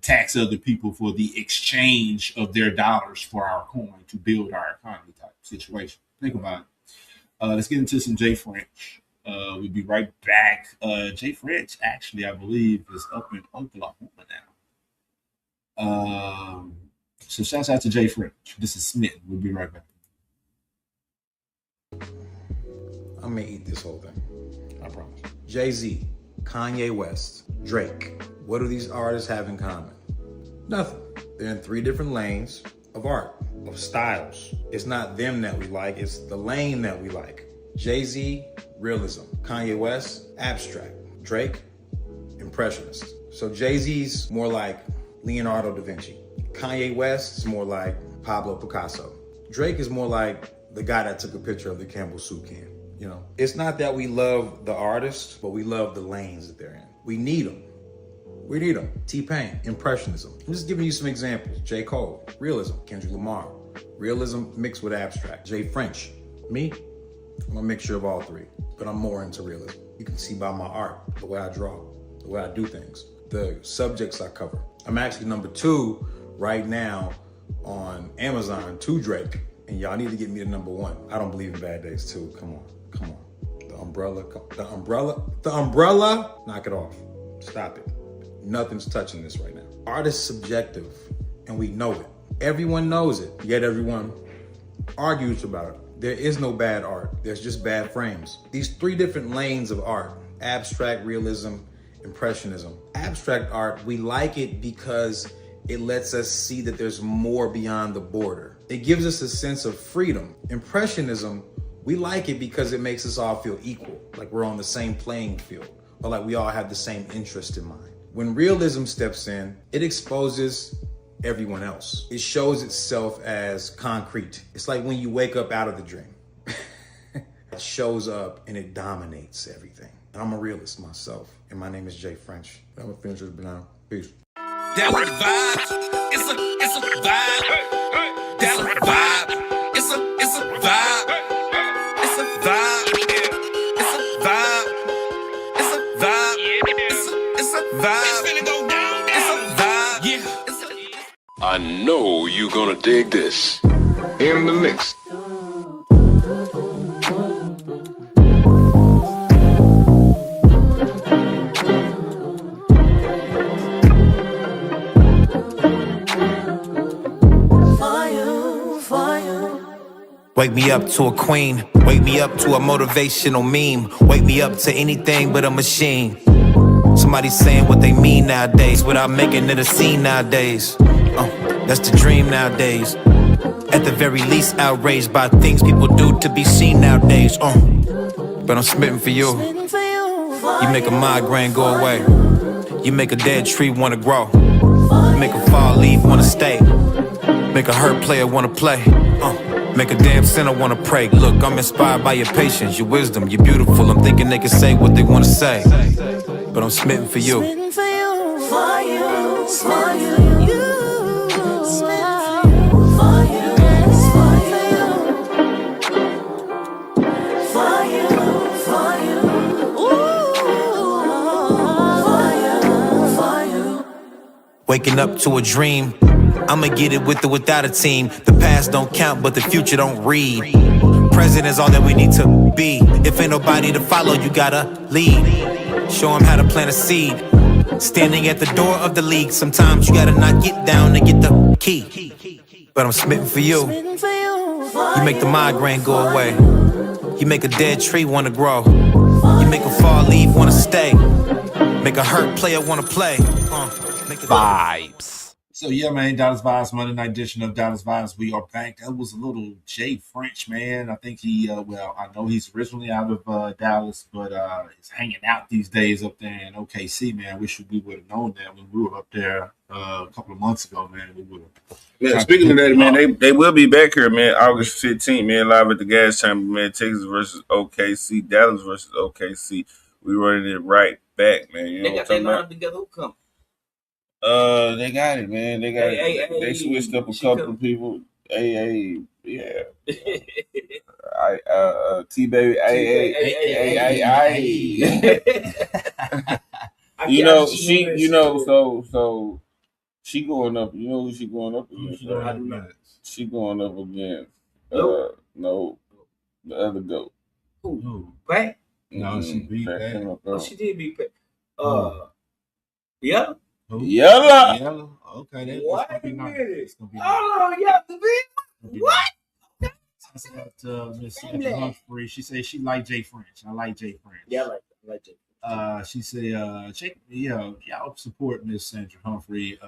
tax other people for the exchange of their dollars for our coin to build our economy type situation. Think about it. Let's get into some Jay French. We'll be right back. Jay French, actually, I believe, is up in Oklahoma now. So shouts out to Jay French. This is Smith. We'll be right back. I'm going to eat this whole thing. I promise. Jay-Z, Kanye West, Drake. What do these artists have in common? Nothing. They're in 3 different lanes of art, of styles. It's not them that we like, it's the lane that we like. Jay-Z, realism. Kanye West, abstract. Drake, impressionist. So Jay-Z's more like Leonardo da Vinci. Kanye West is more like Pablo Picasso. Drake is more like the guy that took a picture of the Campbell soup can. You know, it's not that we love the artist, but we love the lanes that they're in. We need them. We need them. T-Pain, impressionism. I'm just giving you some examples. J. Cole, realism. Kendrick Lamar, realism mixed with abstract. Jay French, me, I'm a mixture of all 3, but I'm more into realism. You can see by my art, the way I draw, the way I do things, the subjects I cover. I'm actually number 2 right now on Amazon to Drake, and y'all need to get me to number 1. I don't believe in bad days too. Come on. The umbrella, knock it off. Stop it. Nothing's touching this right now. Art is subjective, and we know it. Everyone knows it, yet everyone argues about it. There is no bad art. There's just bad frames. These 3 different lanes of art, abstract, realism, impressionism. Abstract art, we like it because it lets us see that there's more beyond the border. It gives us a sense of freedom. Impressionism, we like it because it makes us all feel equal, like we're on the same playing field, or like we all have the same interest in mind. When realism steps in, it exposes everyone else. It shows itself as concrete. It's like when you wake up out of the dream. It shows up and it dominates everything. And I'm a realist myself, and my name is Jay French. I'm gonna finish this now. Peace. That was vibe. It's a vibe. That was vibe. It's a vibe. It's a vibe. It's a vibe. It's a vibe. It's a vibe. It's finna go down. It's a vibe. Yeah. I know you're gonna dig this. In the mix. Wake me up to a queen. Wake me up to a motivational meme. Wake me up to anything but a machine. Somebody saying what they mean nowadays without making it a scene nowadays. That's the dream nowadays. At the very least, outraged by things people do to be seen nowadays. But I'm smitten for you. You make a migraine go away. You make a dead tree wanna grow. You make a fall leaf wanna stay. Make a hurt player wanna play. Make a damn sinner wanna pray. Look, I'm inspired by your patience, your wisdom, you're beautiful. I'm thinking they can say what they wanna say, but I'm smitten for you. Smitten for you, for you, for you, you. Smitten for you, for you, for you, for you. Waking up to a dream, I'ma get it with or without a team. The past don't count, but the future don't read. Present is all that we need to be. If ain't nobody to follow, you gotta lead. Show them how to plant a seed. Standing at the door of the league, sometimes you gotta not get down to get the key. But I'm smitten for you. You make the migraine go away. You make a dead tree wanna grow. You make a fall leaf wanna stay. Make a hurt player wanna play. Vibes. So yeah, man, Dallas Vibes, Monday night edition of Dallas Vibes. We are back. That was a little Jay French, man. I think he, well, I know he's originally out of Dallas, but he's hanging out these days up there in OKC, man. I wish we would have known that when we were up there a couple of months ago, man. We would have. Yeah, speaking of that, man, they will be back here, man, August 15th, man, live at the Gas Chamber, man. Texas versus OKC, Dallas versus OKC. We running it right back, man. You know what I'm talking about? Together. Who come? They got it, man. They got it. They switched up a couple of people. Yeah. T baby, You know, so she going up. You know who she going up against? She going up against no, the other goat. Who? Pat? No, she beat Pat. Oh, she did beat Pat. Yeah. Yellow. Okay, that's What? gonna be nice. Oh, yeah, the beat. What? I said Miss Sandra Humphrey. She said she like Jay French. I like Jay French. Yeah, I like Jay French. She said, y'all support Miss Sandra Humphrey.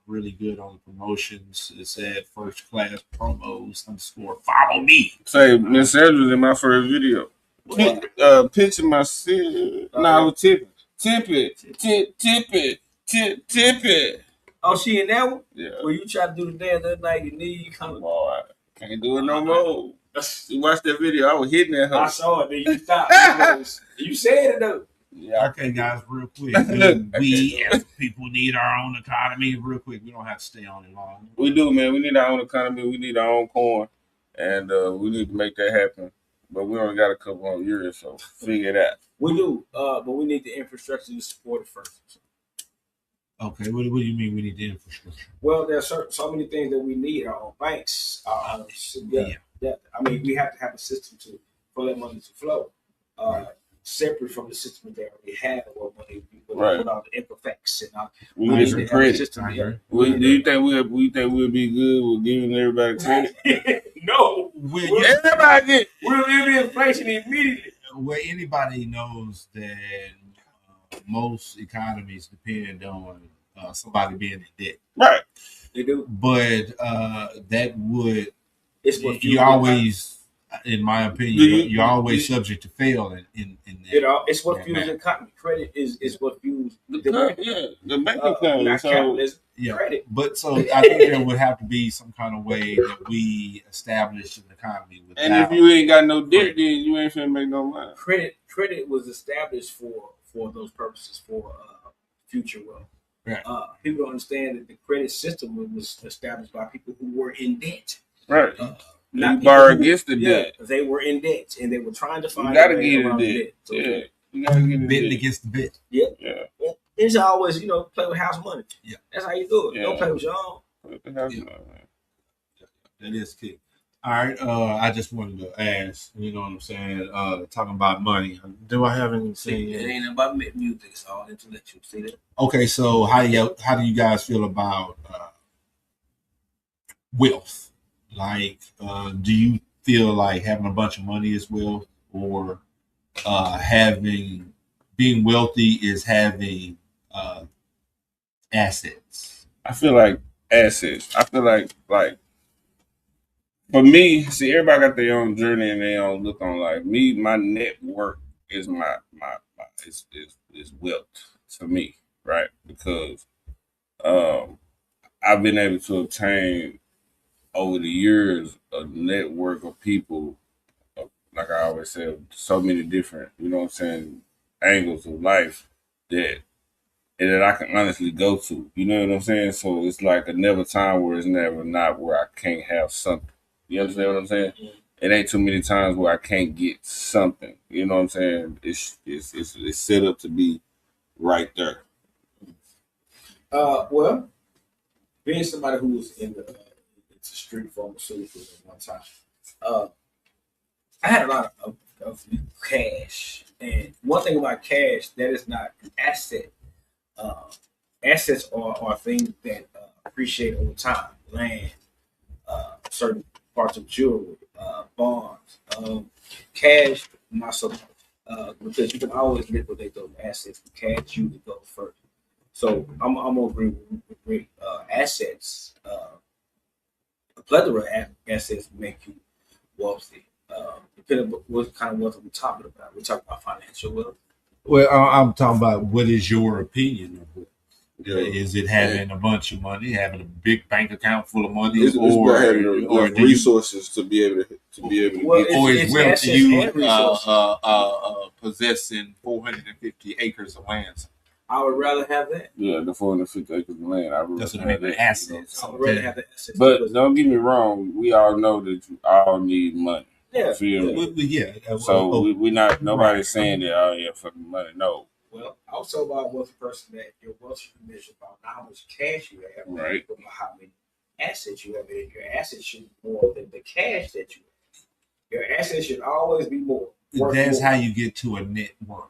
Really good on the promotions. It said first class promos _ follow me. Say Miss Sandra's in my first video. Picture my shit. No, tip it. Oh, she in that one? Yeah. Well, you try to do the dance that night, your knee, you come. Boy, I can't do it no more. You watched that video, I was hitting that her. I saw it, then you stopped. You said it though. Yeah. Okay, guys, real quick. We as people need our own economy. Real quick, we don't have to stay on it long. We do, man. We need our own economy. We need our own coin, and we need to make that happen. But we only got a couple more years, so figure it out. We do, but we need the infrastructure to support it first. Okay, what do you mean we need the infrastructure? Well, there's so many things that we need. Our own banks. Yeah. I mean, we have to have a system for that money to flow. Separate from the system they already have, or when all the imperfects and we need some credit. Do you think we'll be good with giving everybody credit? No, everybody we'll live in inflation immediately. Well, anybody knows that most economies depend on somebody being in debt. Right, they do. But that would you always. In my opinion, you're always subject to fail in that. It's what fuels the economy. Credit is what fuels the bank account. Credit. But so I think there would have to be some kind of way that we establish an economy without. And if you ain't got no debt, then you ain't finna make no money. Credit was established for those purposes, for future wealth. Right. People don't understand that the credit system was established by people who were in debt. Right. You borrow against the debt. They were in debt, and they were trying to find. You gotta get in debt. So you gotta get in debt against the bit. Yeah. It's always play with house money. Yeah, that's how you do it. Don't play with your own. That is key. All right. I just wanted to ask. You know what I'm saying? Talking about money. Do I have anything? It ain't about music. It's all intellectual. See that? Okay. So how do you guys feel about wealth? Like, do you feel like having a bunch of money is wealth, or being wealthy is having assets? I feel like assets. I feel like for me, see, everybody got their own journey and their own look on life. Me, my network is my is wealth to me, right? Because I've been able to obtain over the years, a network of people, like I always said, so many different, you know what I'm saying, angles of life that I can honestly go to. You know what I'm saying? So it's like a never time where it's never not where I can't have something. You understand what I'm saying? It ain't too many times where I can't get something. You know what I'm saying? It's set up to be right there. Well, being somebody who was in the into street pharmaceuticals at one time, I had a lot of cash. And one thing about cash, that is not an asset. Assets are things that appreciate over time. Land, certain parts of jewelry, bonds, cash, not so much. Because you can always liquidate those assets. Cash usually goes first. So I'm gonna agree with assets. A plethora of assets make you wealthy. Depending on what kind of wealth we're talking about. We're talking about financial wealth. Well, I'm talking about what is your opinion of it? Is it having a bunch of money, having a big bank account full of money, It's or having enough resources to be able to get, or is wealth to you possessing 450 acres of land? I would rather have that. Yeah, the 450 acres of land. I would That's what I rather mean, have the assets. I would rather have the assets. But don't get me wrong, we all know that you all need money. Yeah. So we not nobody's saying that, oh yeah, fucking money. No. Well, also about a wealthy person, that your wealth should be measured about not how much cash you have, right, but about how many assets you have. And your assets should be more than the cash that you have. Your assets should always be more. That's how you get to a net worth.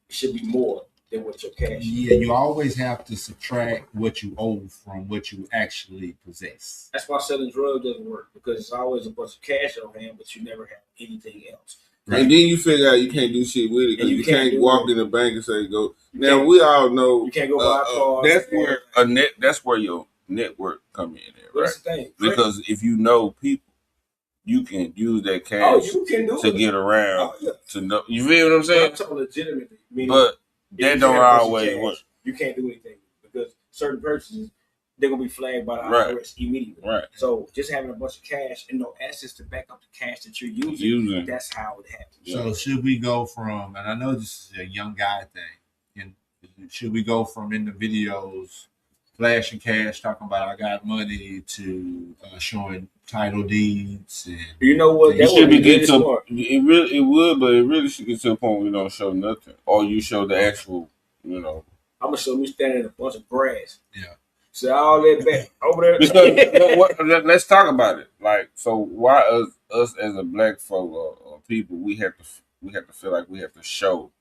It should be more than what your cash is. Yeah, you always have to subtract what you owe from what you actually possess. That's why selling drugs doesn't work, because it's always a bunch of cash on hand, but you never have anything else. Right. And then you figure out you can't do shit with it because you can't walk in the bank and say go. Now we all know you can't go buy cars. That's where That's where your network come in there, right? That's the thing. Because if you know people, you can use that cash to get around. To know, you feel what I'm saying? I'm talking legitimately. But that don't always work. You can't do anything because certain purchases, they're gonna be flagged by the IRS immediately. Right. So just having a bunch of cash and no assets to back up the cash that you're using. That's how it happens. So should we go from, and I know this is a young guy thing, and should we go from in the videos flashing cash, talking about I got money, to showing title deeds? And you know what? That should be get to it would, but it really should get to a point where you don't show nothing, or you show the actual, I'm gonna show me standing in a bunch of grass. Yeah. So all that back over there. Because let's talk about it. Like, so why us as a black folk or people, we have to feel like we have to show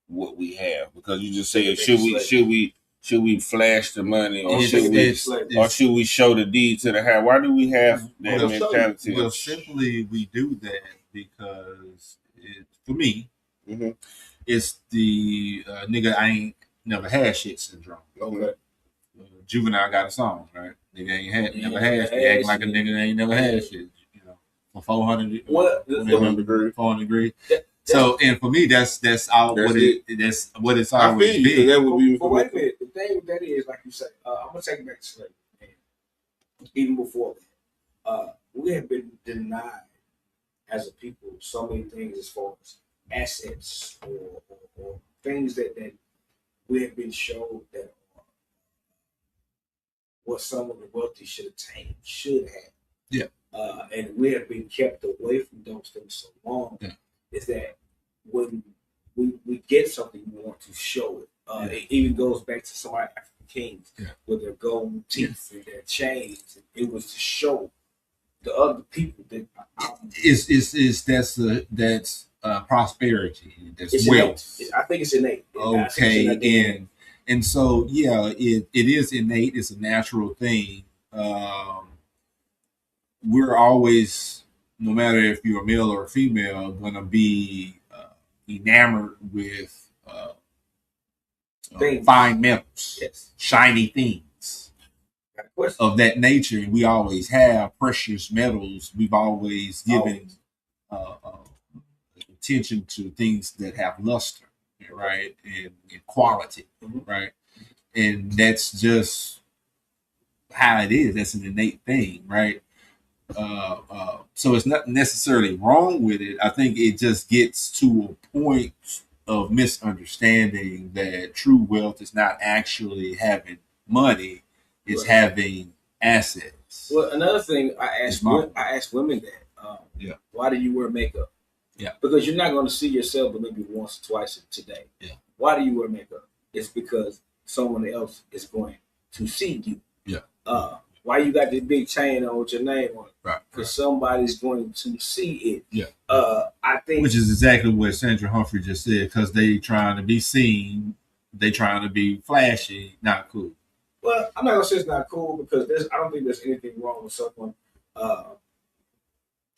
what we have, because you just said should we flash the money, or should we show the deed to the house? Why do we have that mentality? Well, simply we do that because for me, it's the nigga I ain't never had shit syndrome. Okay. Juvenile got a song, right? Nigga ain't never had shit. Acting like a nigga ain't never had shit. For 400. 400 degrees. So, and for me, that's all. That's what it's always been. That would be. But wait a minute. The thing with that is, like you say, I'm gonna take it back to slavery. Even before that, we have been denied as a people so many things as far as assets or things that we have been shown that what some of the wealthy should have. Yeah. And we have been kept away from those things so long. Yeah. Is that when we get something, we want to show it. It even goes back to some of our African kings with their gold teeth and their chains. It was to show the other people that that's prosperity. That's wealth. I think it's innate. Okay, and so it is innate. It's a natural thing. We're always, no matter if you're a male or a female, going to be enamored with fine metals, shiny things of that nature. And we always have precious metals. We've always given attention to things that have luster, right, and quality, right? And that's just how it is. That's an innate thing, right? So it's not necessarily wrong with it. I think it just gets to a point of misunderstanding that true wealth is not actually having money; it's having assets. Well, another thing I ask women that why do you wear makeup? Yeah, because you're not going to see yourself but maybe once or twice today. Yeah, why do you wear makeup? It's because someone else is going to see you. Yeah. Why you got this big chain on with your name on it? Right. Because somebody's going to see it. Yeah. I think, which is exactly what Sandra Humphrey just said. Because they trying to be seen, they trying to be flashy, not cool. Well, I'm not gonna say it's not cool because I don't think there's anything wrong with someone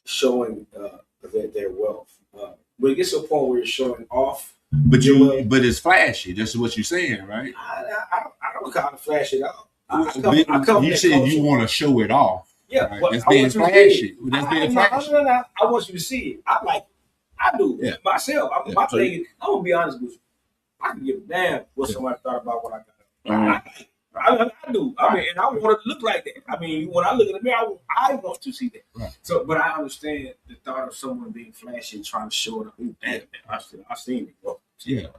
showing their wealth. But it gets to a point where you're showing off. But it's flashy. That's what you're saying, right? I don't call it flashy at all. You said you want to show it off. Yeah, right? But That's being flashy. That's being flashy. No. I want you to see it. I like it. I do myself. My thing is, I'm gonna be honest with you. I can give a damn what somebody thought about what I got. I do. I mean, and I want it to look like that. I mean, when I look in the mirror, I want to see that. Right. So, but I understand the thought of someone being flashy and trying to show it up. I've seen it. Bro. Yeah.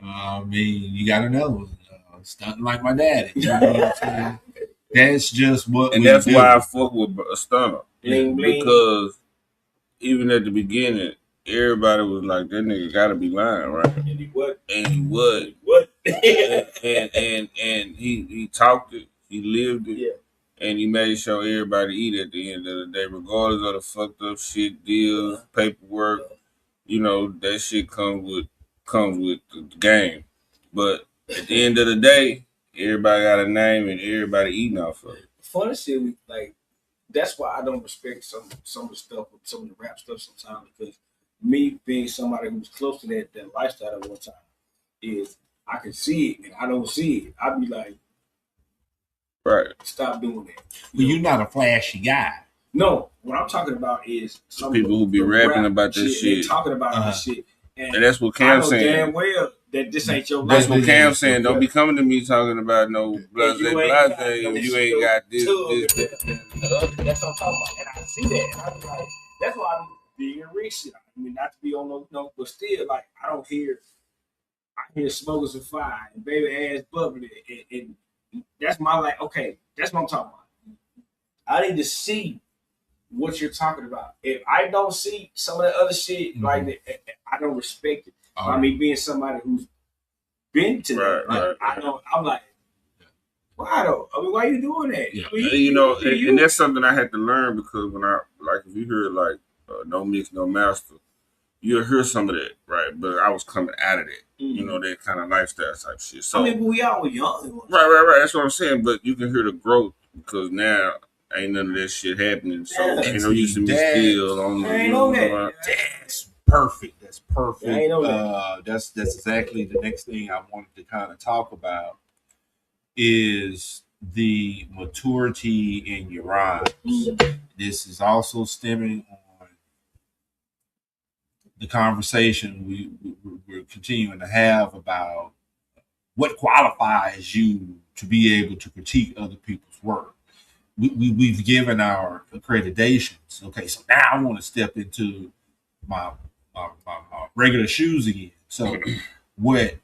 I mean, you got to know. Stunting like my daddy. You know what I'm saying? That's just what and we that's do. why I fuck with a stunner. Bling, bling. Because even at the beginning, everybody was like, that nigga gotta be lying, right? And he would. and he talked it, he lived it, and he made sure everybody eat at the end of the day, regardless of the fucked up shit, deals, paperwork. You know, that shit comes with the game. But at the end of the day, everybody got a name and everybody eating off of it. Funny shit, that's why I don't respect some of the stuff, some of the rap stuff sometimes, because me being somebody who's close to that lifestyle at one time is I can see it and I don't see it. I'd be like, right, stop doing that. Well, you're not a flashy guy. No, what I'm talking about is some people who be rapping about this shit. They talking about this shit. And that's what Cam's saying. Damn well that this ain't your life. That's what Cam's saying. Don't be coming to me talking about no blase if you ain't got this. That's what I'm talking about. And I see that. And I'm like, that's why I'm being recent. I mean, not to be on no, but still, like, I hear smokers and fire and baby ass bubbly. And that's my, like, okay, that's what I'm talking about. I need to see what you're talking about. If I don't see some of the other shit, like that, I don't respect it. I mean, being somebody who's been to that, I'm like, why though? I mean, why are you doing that? Yeah. I mean, you know, and that's something I had to learn because when if you hear like no mix, no master, you'll hear some of that, right? But I was coming out of that, you know, that kind of lifestyle type shit. So I mean, but we all were young. Right. That's what I'm saying. But you can hear the growth because now ain't none of that shit happening. So ain't no use to me still on the. I know that. That's perfect. That's perfect. I know that. That's exactly the next thing I wanted to kind of talk about is the maturity in your rhymes. This is also stemming on the conversation we're continuing to have about what qualifies you to be able to critique other people's work. We've given our accreditations. Okay, so now I want to step into my regular shoes again. So what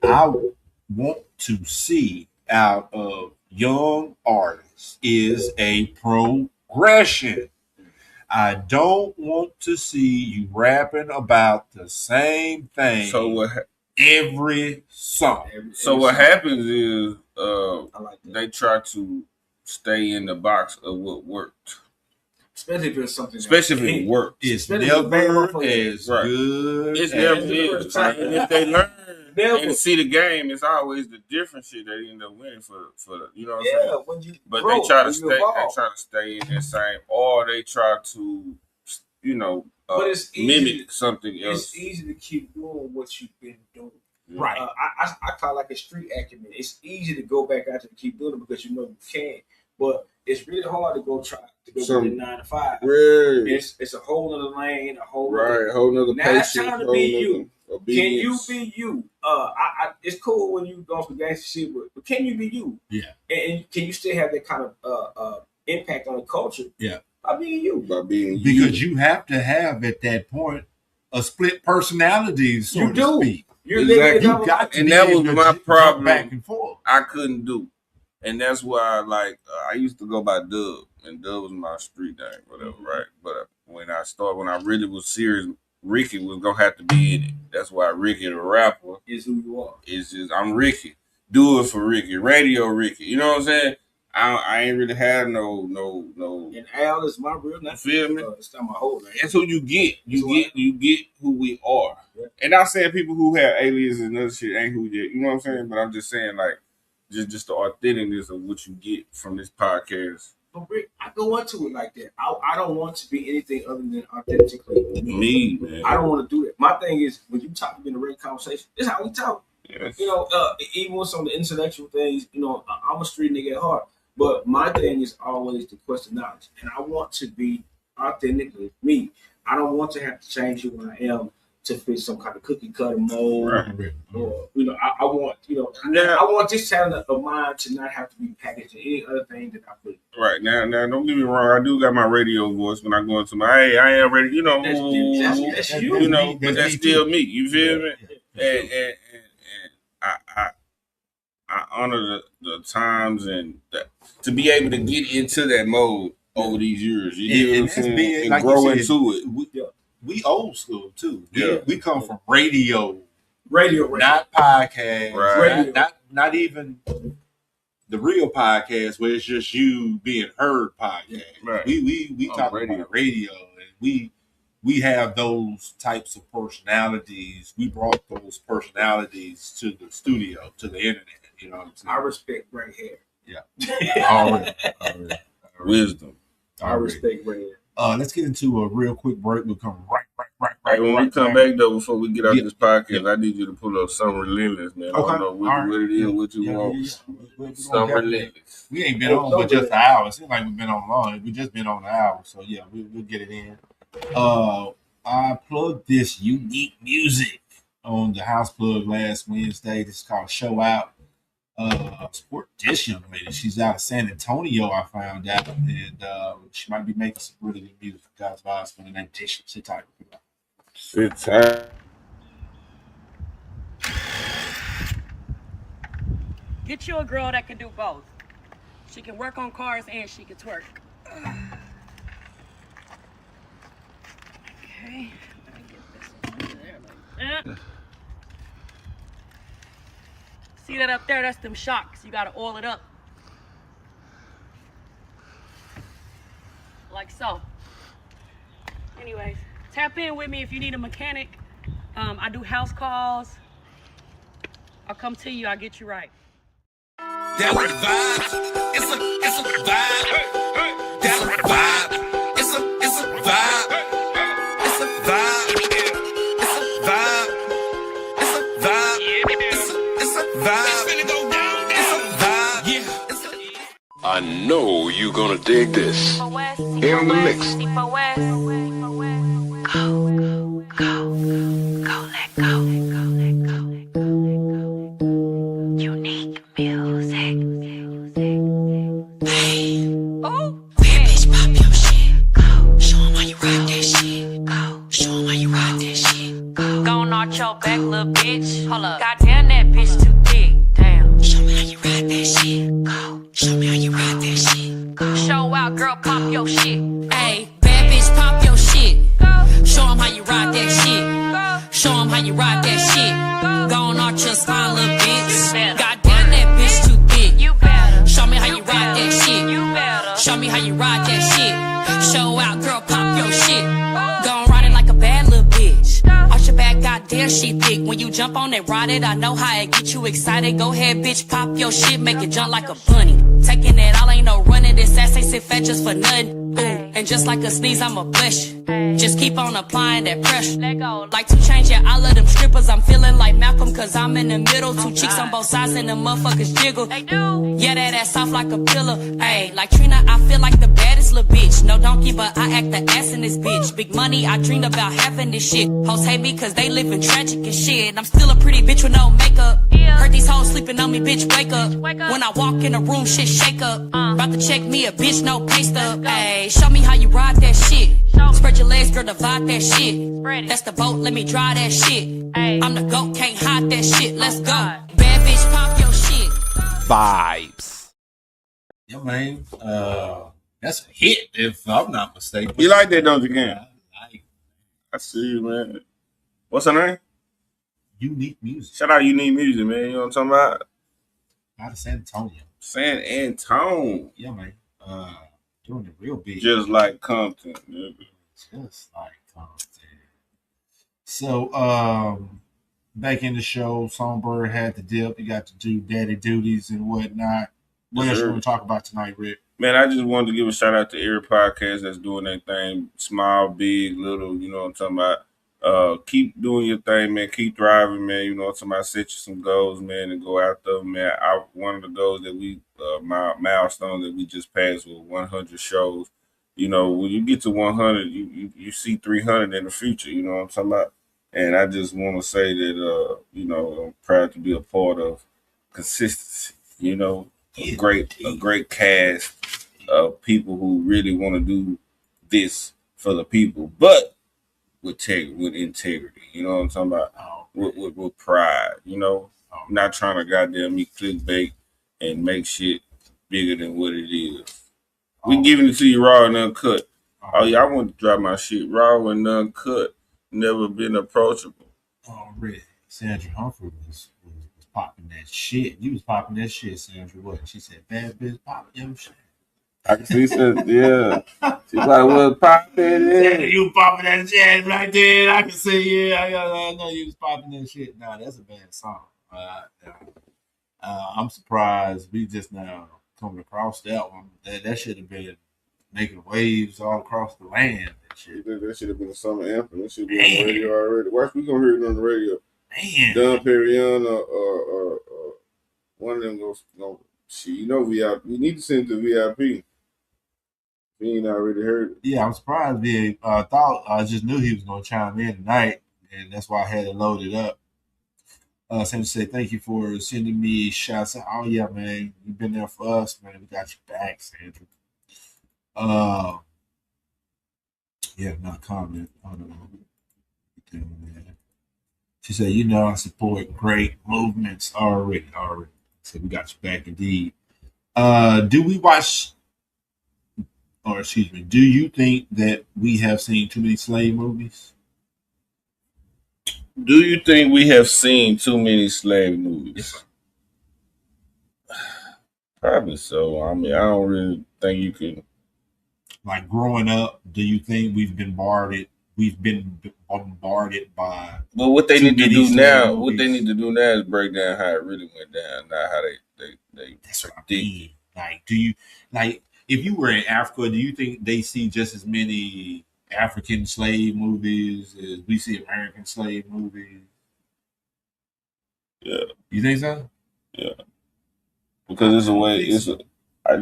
I want to see out of young artists is a progression. I don't want to see you rapping about the same thing every song. So what happens is they try to stay in the box of what worked. Especially if it's something. Especially if it works. It's never as good. It's never is. Right? And if they learn and see the game, it's always the different shit they end up winning for the, you know what I'm saying? When you but they try to stay in the same, or they try to, you know, mimic something else. It's easy to keep doing what you've been doing. Right. I call it like a street acumen. It's easy to go back out and keep doing it because you know you can. But it's really hard to go try to go to the 9 to 5. Right. It's a whole other lane, a whole other now patience, it's time to be you. Obedience. Can you be you? It's cool when you go some gangster shit, but can you be you? Yeah. And can you still have that kind of impact on the culture? Yeah. By being you. By being you. Because you have to have at that point a split personality, so to speak. You got to and that was my problem. Back and forth. I couldn't do, and that's why I used to go by Dub, and Dub was my street name, whatever, right? But when I really was serious, Ricky was gonna have to be in it. That's why Ricky the rapper is who you are. It's just I'm Ricky. Do it for Ricky, Radio Ricky. You know what I'm saying? I ain't really had no. And Al is my real name. You feel me? It's not my whole name. That's who you get. You get who we are. Yeah. And I'm saying people who have aliases and other shit ain't who you. You know what I'm saying? But I'm just saying just the authenticness of what you get from this podcast. But Rick, I go into it like that. I don't want to be anything other than authentically me, man. I don't want to do that. My thing is when you talk in a regular conversation, this is how we talk. Yes. You know, even with some of the intellectual things, you know, I'm a street nigga at heart. But my thing is always to question knowledge. And I want to be authentically me. I don't want to have to change who I am to fit some kind of cookie cutter mold. Right. Or, you know, I want, you know, I want this talent of mine to not have to be packaged in any other thing that I put. Right. Now, don't get me wrong. I do got my radio voice when I go into my, hey, I am ready, you know. That's you. You know, but that's still me. You feel me? And I honor the times and to be able to get into that mode over these years. You know what I'm saying? And like grow into it. We old school too. Yeah. We come from radio, not podcast, right? Not even the real podcast where it's just you being heard podcast. Right. We talk about radio, and we have those types of personalities. We brought those personalities to the studio, to the internet. You know what I'm saying? I respect gray hair. Yeah. Already. Wisdom. I respect gray hair. Let's get into a real quick break. We'll come right. When we come back though, before we get out this podcast, I need you to pull up Some Relentless, man. Okay. I don't know what it is, what you want. Some Relentless. We ain't been on but just an hour. It seems like we've been on long. We just been on an hour, so yeah, we'll get it in. I plugged this unique music on the house plug last Wednesday. This is called Show Out. Support this young lady. She's out of San Antonio, I found out, and she might be making some really good music for God's vibes. For the name Tisha. Sit tight. Sit tight. Get you a girl that can do both. She can work on cars and she can twerk. Okay, let me get this over there like that. See that up there? That's them shocks. You gotta oil it up. Like so. Anyways, tap in with me if you need a mechanic. I do house calls. I'll come to you. I'll get you right. That was vibe. It's a vibe. That was vibe. It's a vibe. It's a vibe. It's a vibe. It's a vibe. It's a vibe. It's a vibe. Yeah. I know you gonna dig this. In the mix. Back, little bitch. Hold up. Goddamn, that bitch too thick. Damn. Show me how you ride that shit. Go. Show me how you ride that shit. Go. Show out, girl, pop your shit. Ayy, bad bitch, pop your shit. Go. Show 'em how you ride that shit. Go. Show 'em how you ride that shit. Go on, arch your spine, little bitch. Goddamn, that bitch too thick. You better. Show me how you ride that shit. You better. Show me how you ride that shit. Show out, girl, pop your shit. Go on, ride it like a bad little bitch. Arch your back, goddamn, she thick. When you jump on it, ride it, I know how it get you excited. Go ahead, bitch, pop your shit, make it jump like a bunny. Taking it all, ain't no running. This ass ain't sit fat just for nothing. And just like a sneeze, I'ma bless you. Just keep on applying that pressure. Like to change it, I love them strippers. I'm feeling like Malcolm, cause I'm in the middle. Two cheeks on both sides and the motherfuckers jiggle. Yeah, that ass soft like a pillow. Ayy, like Trina, I feel like the baddest little bitch. No donkey, but I act the ass in this bitch. Big money, I dreamed about having this shit. Hoes hate me cause they living tragic and shit. I'm still a pretty bitch with no makeup. Heard these hoes sleeping on me, bitch, wake up. When I walk in the room, shit shake up. About to check me a bitch, no pay stub. Ayy, show me how you ride that shit. Spread your legs, girl, divide that shit. That's the boat, let me drive that shit. I'm the GOAT, can't hide that shit. Let's go. Bad bitch, pop your shit. Vibes. Yeah, man. That's a hit, if I'm not mistaken. You like that, don't you, Ken? I see you, man. What's her name? Unique Music. Shout out Unique Music, man. You know what I'm talking about? Out of San Antonio. San Antonio. Yeah, man. Doing it real big. Just like Compton. Just like Compton. So, back in the show, Songbird had to dip. He got to do daddy duties and whatnot. What else you want to talk about tonight, Rick? Man, I just wanted to give a shout out to every podcast that's doing their thing, small, big, little, you know what I'm talking about. Keep doing your thing, man. Keep thriving, man. You know what I'm talking about. Set you some goals, man, and go after them, man. One of the goals that we, milestone that we just passed was 100 shows. You know, when you get to 100, you see 300 in the future, you know what I'm talking about? And I just want to say that, you know, I'm proud to be a part of consistency, you know. A great cast of people who really want to do this for the people, but with integrity. You know what I'm talking about? With pride. You know, not trying to goddamn me clickbait and make shit bigger than what it is. We giving it to you raw and uncut. Oh yeah, I want to drop my shit raw and uncut. Never been approachable. Already, Sandra Humphrey was popping that shit. You was popping that shit, Sandra. What? She said, bad bitch popping your shit. I can see that, yeah. She's like, well, popping it. You popping that shit right there. I can see, yeah. I know you was popping that shit. Nah, that's a bad song. I'm surprised we just now coming across that one. That should have been making waves all across the land. And shit. That should have been a summer anthem. That should be on the radio already. Watch, we gonna hear it on the radio. Man. Don Perignon or one of them goes, shit, you know, VIP. We need to send it to VIP. We ain't already heard it. Yeah, I'm surprised. I just knew he was going to chime in tonight, and that's why I had it loaded up. Sandra said, thank you for sending me shots. Oh, yeah, man. You've been there for us, man. We got your back, Sandra. Yeah, not comment. Hold on. She said, you know, I support great movements already. So we got your back indeed. Do you think that we have seen too many slave movies? Do you think we have seen too many slave movies? Probably so. I mean, I don't really think you can. Like growing up, do you think we've been bombarded by? Well, what they need to do now, is break down how it really went down, not how they. That's what I mean. Like, do you if you were in Africa, do you think they see just as many African slave movies as we see American slave movies? Yeah. You think so? Yeah. Because it's a way. I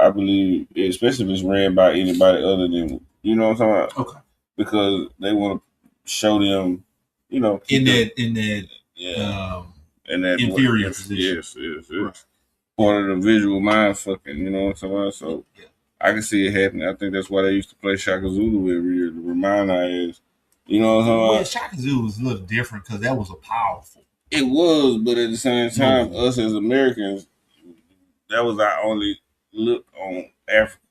believe, especially if it's ran by anybody other than, you know what I'm talking about? Okay. Because they want to show them, you know, in that inferior position. Yes. Right. Part of the visual mind fucking, you know what I'm talking about? So I can see it happening. I think that's why they used to play Shaka Zulu every year to remind our ass. You know what I'm talking about? Well, Shaka Zulu was a little different because that was a powerful. It was, but at the same time, us as Americans, that was our only look on Africa.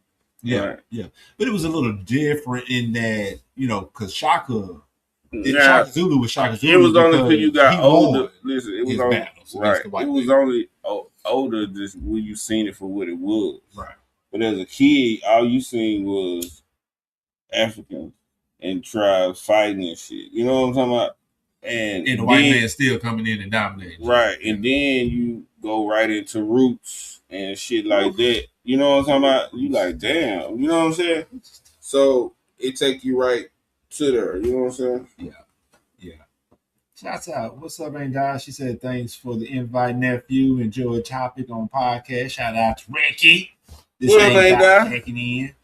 Yeah, right? Yeah. But it was a little different in that, you know, because Shaka Zulu was Shaka Zulu. It was only because you got older. Listen, it was only battles, right. It was only older just when you seen it for what it was. Right. But as a kid, all you seen was Africans and tribes fighting and shit. You know what I'm talking about? And the white man still coming in and dominating. Right. And then you go right into roots and shit like that. You know what I'm talking about? You like, damn. You know what I'm saying? So it take you right to there. You know what I'm saying? Yeah. Shouts out. What's up, Ain't Die? She said, thanks for the invite, nephew. Enjoy a topic on podcast. Shout out to Ricky. What up, Ain't Die? Checking in.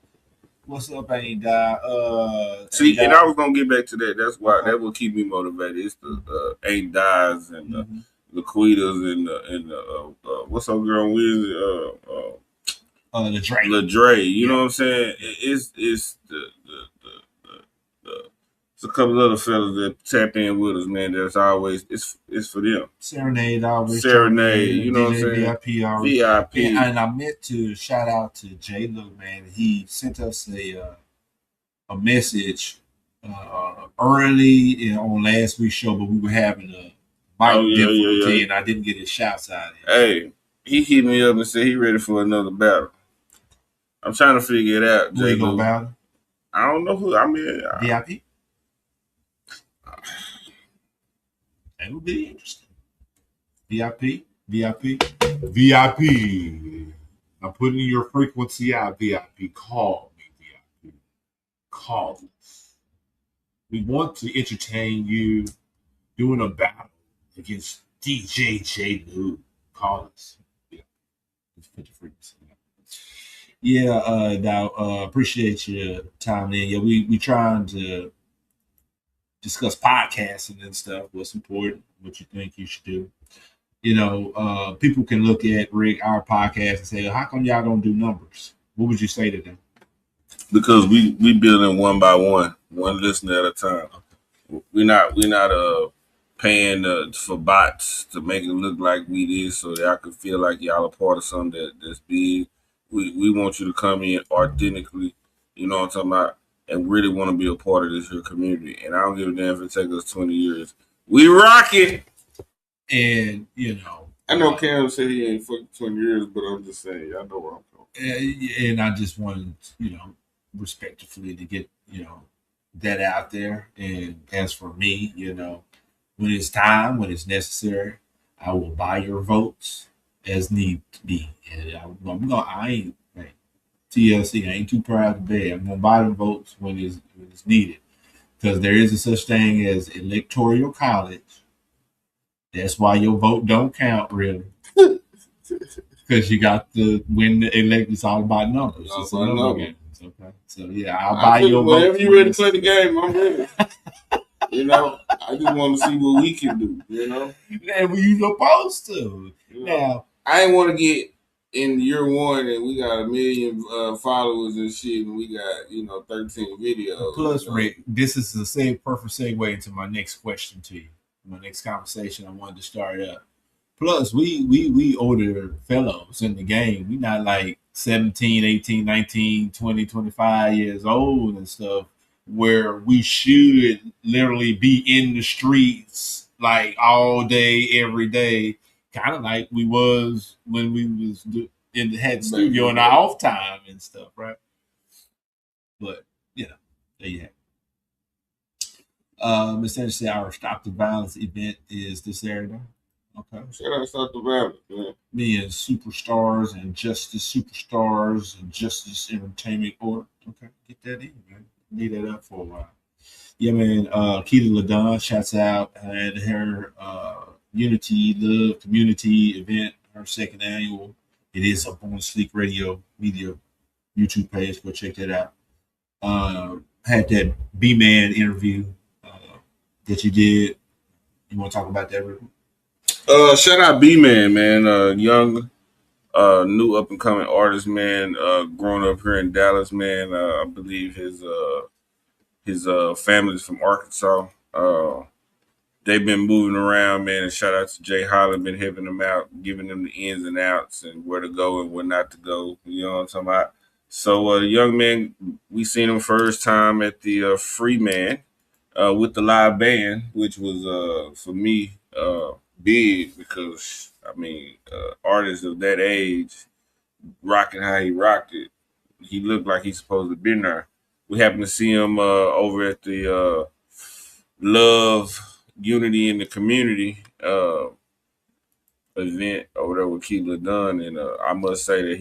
What's up, Ain't Die? See, and I was gonna get back to that. That's why that will keep me motivated. It's the Ain't Dies and the Laquitas and the what's up, girl? Ladre. You know what I'm saying? It's it's a couple other fellas that tap in with us, man. That's always it's for them. Serenade always. Serenade, you know what I'm saying? VIP always. VIP. And I meant to shout out to J. Luke, man. He sent us a message early on last week's show, but we were having a mic difficulty, and I didn't get his shouts out. Hey, he hit me up and said he ready for another battle. I'm trying to figure it out. Who he gonna battle? I don't know who. I mean, VIP. That would be interesting. VIP. I'm putting your frequency out. VIP. Call me. VIP. Call us. We want to entertain you doing a battle against DJ J. Lou. Call us. Yeah. Let's put the frequency out. Yeah, now appreciate your time in. Yeah, we trying to discuss podcasting and stuff, what's important, what you think you should do. You know, people can look at Rick, our podcast, and say, how come y'all don't do numbers? What would you say to them? Because we building one by one listener at a time. We're not paying for bots to make it look like we this, so that I can feel like y'all a part of something that's big. We want you to come in authentically, you know what I'm talking about, and really want to be a part of this here community. And I don't give a damn if it takes us 20 years. We rock it. And, you know. I know Cam said he ain't fucking 20 years, but I'm just saying, y'all know where I'm going. And I just wanted, you know, respectfully to get, you know, that out there. And as for me, you know, when it's time, when it's necessary, I will buy your votes as need be. And I ain't TLC. I ain't too proud to beg. I'm gonna buy them votes when it's needed, because there is a such thing as electoral college. That's why your vote don't count, really, because you got to win the election. It's all about numbers. It's a number game. Okay, so yeah, I'll buy your vote. Whenever you ready to play the game, I'm ready. You know, I just want to see what we can do. You know, and you supposed to. You know, now, I ain't want to get in year one and we got 1 million followers and shit, and we got 13 videos. Plus, Rick, this is the perfect segue into my next question to you. My next conversation I wanted to start up. Plus, we older fellows in the game. We not like 17, 18, 19, 20, 25 years old and stuff, where we should literally be in the streets like all day, every day, kind of like we was when we was had the studio in our off time and stuff, right? But there you have it. Ms. Anderson, our Stop the Violence event is this Saturday. Okay. Shout out Stop the Violence, man. Me and Superstars and Justice Superstars and Justice Entertainment Org. Okay, get that in, man. Need that up for a while. Yeah, man. Keita LaDon, shouts out at her Unity Love Community event, her second annual. It is up on the Sleek Radio Media YouTube page. Go check that out. Had that B-Man interview that you did. You want to talk about that, Rick? Shout out B-Man, man. Young, new up and coming artist, man. Growing up here in Dallas, man. I believe his family's from Arkansas. They've been moving around, man. And shout out to Jay Holland, been helping them out, giving them the ins and outs and where to go and where not to go. You know what I'm talking about? So the young man, we seen him first time at the Freeman with the live band, which was for me big, because I mean artists of that age rocking how he rocked it, he looked like he's supposed to be there. We happened to see him over at the Love Unity in the Community event over there with Keita LaDon, and I must say that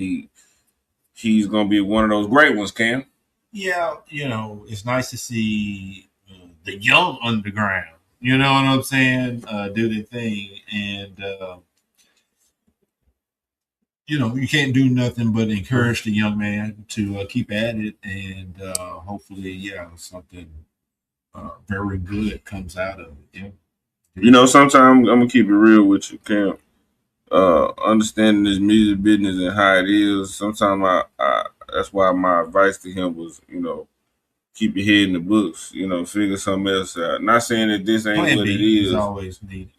he's gonna be one of those great ones, Cam. Yeah, it's nice to see the young underground. You know what I'm saying? Do their thing, and you can't do nothing but encourage the young man to keep at it, and hopefully, something very good comes out of it. Yeah. Sometimes I'm gonna keep it real with you, Cam. understanding this music business and how it is. Sometimes I that's why my advice to him was, keep your head in the books, figure something else out. Not saying that this ain't Plan what B it is. always needed.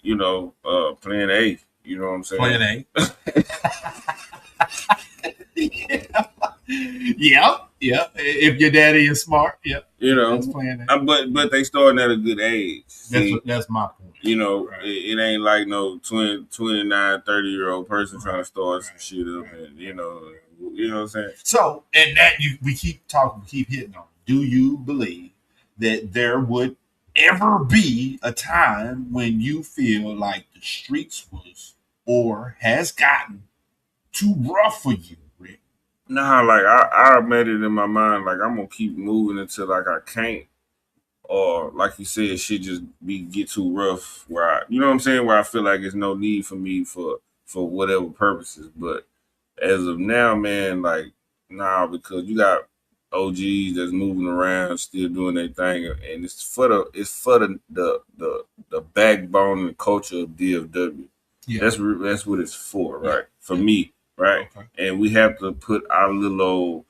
Plan A. You know what I'm saying? Plan A. Yeah. If your daddy is smart, that's plan A. But they starting at a good age. That's my point. Right. It ain't like no 29, 30-year-old person trying to start some shit up, and you know what I'm saying. So, and that we keep hitting on. Do you believe that there would ever be a time when you feel like the streets was or has gotten too rough for you, Rick? Nah, like I made it in my mind, like I'm gonna keep moving until like I can't, or like you said, shit just get too rough where you know what I'm saying, where I feel like there's no need for me for whatever purposes. But as of now, man, like because you got OGs that's moving around, still doing their thing, and it's for the backbone and culture of DFW. Yeah. That's what it's for, right? For me, right? Okay. And we have to put our little old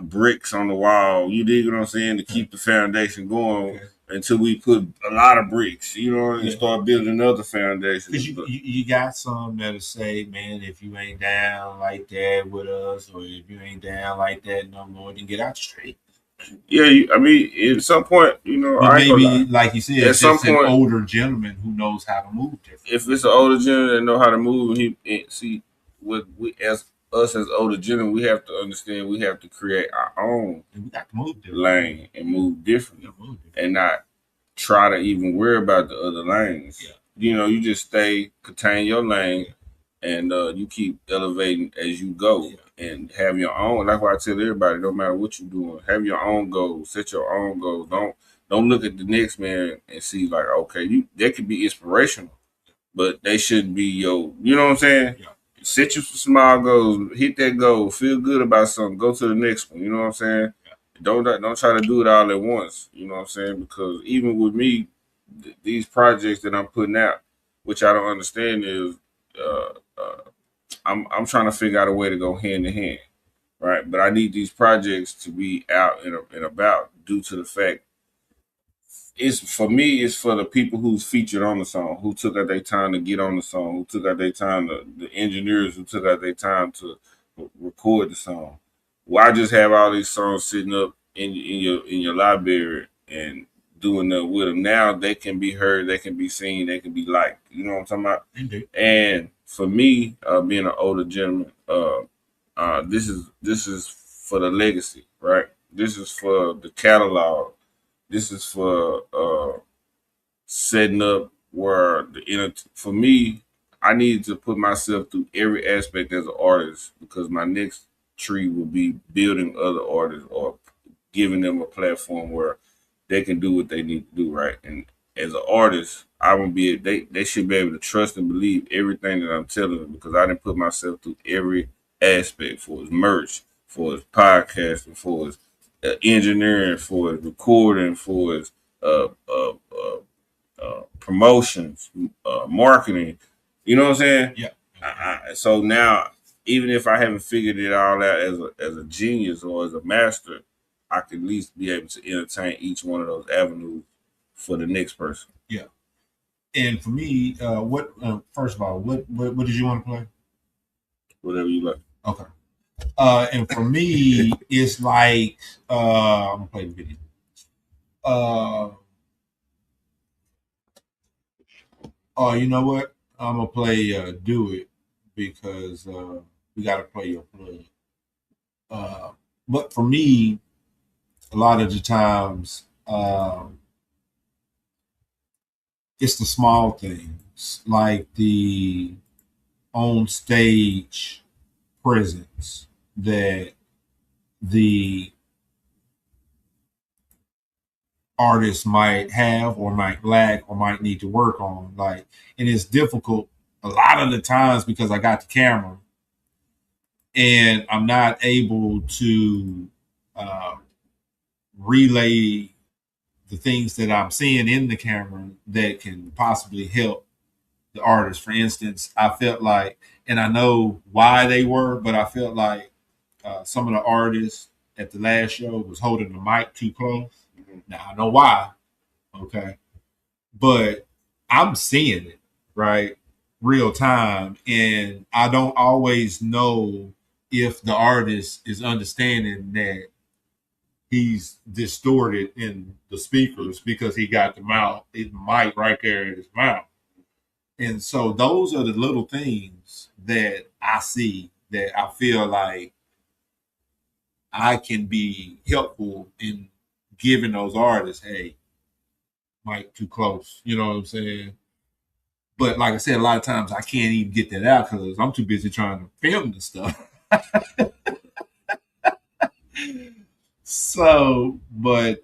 bricks on the wall. You dig what I'm saying? To keep the foundation going until we put a lot of bricks, and start building another foundation. Because you got some that'll say, man, if you ain't down like that with us, or if you ain't down like that no more, then get out the street. Yeah, at some point, but maybe like you said, it's just an older gentleman who knows how to move different. If it's an older gentleman that know how to move, as older gentlemen, we have to understand we have to create our own lane and move differently, and not try to even worry about the other lanes. Yeah. You just contain your lane, and you keep elevating as you go, and have your own. That's why I tell everybody, no matter what you're doing, have your own goals, set your own goals. Don't look at the next man and see like, okay, they could be inspirational, but they shouldn't be you know what I'm saying? Yeah. Set you some small goals, hit that goal, feel good about something, go to the next one. You know what I'm saying? Yeah. Don't try to do it all at once. You know what I'm saying? Because even with me, these projects that I'm putting out, which I don't understand, is I'm trying to figure out a way to go hand in hand, right? But I need these projects to be out and about due to the fact it's for the people who's featured on the song, who took out their time to get on the song, who took out their time, the engineers who took out their time to record the song. Why just have all these songs sitting up in your library and doing that with them? Now they can be heard, they can be seen, they can be liked. You know what I'm talking about? Indeed. And for me, being an older gentleman, this is for the legacy, right? This is for the catalog. This is for setting up where for me, I need to put myself through every aspect as an artist, because my next tree will be building other artists or giving them a platform where they can do what they need to do, right? And as an artist, I will be they should be able to trust and believe everything that I'm telling them, because I didn't put myself through every aspect, for his merch, for his podcasting, for his engineering, for his recording, for his promotions, marketing. You know what I'm saying? Yeah. So now, even if I haven't figured it all out as a genius or as a master, I could at least be able to entertain each one of those avenues for the next person. Yeah. And for me, first of all, what did you want to play? Whatever you like. Okay. And for me, it's like I'm gonna play the video. You know what? I'm gonna play "Do It" because we gotta play your plug. But for me, a lot of the times, it's the small things, like the on stage presence that the artist might have or might lack or might need to work on. And it's difficult a lot of the times because I got the camera and I'm not able to relay the things that I'm seeing in the camera that can possibly help the artists. For instance, I felt like, and I know why they were, but I felt like some of the artists at the last show was holding the mic too close. Now I know why, okay, but I'm seeing it right real time, and I don't always know if the artist is understanding that he's distorted in the speakers because he got the mic right there in his mouth. And so those are the little things that I see that I feel like I can be helpful in giving those artists, hey, mic too close. You know what I'm saying? But like I said, a lot of times I can't even get that out because I'm too busy trying to film the stuff. So, but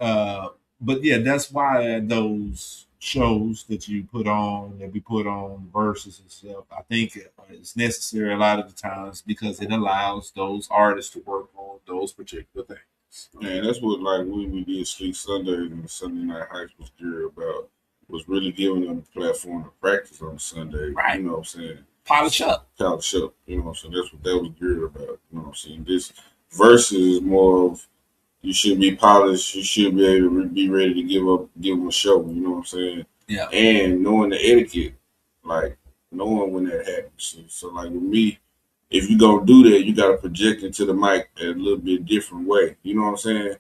yeah, that's why those shows that you put on, that we put on verses and stuff, I think it's necessary a lot of the times because it allows those artists to work on those particular things. Man, that's what like when we did Sleek Sundays and the Sunday Night Hypes was geared about, was really giving them a platform to practice on Sunday. Right. You know what I'm saying? Polish up. Polish up. You know what I'm saying? That's what that was geared about. You know what I'm saying? This versus is more of, you should be polished. You should be able to be ready to give them a show. You know what I'm saying? Yeah. And knowing the etiquette, like knowing when that happens. So like with me, if you gonna do that, you gotta project into the mic a little bit different way. You know what I'm saying?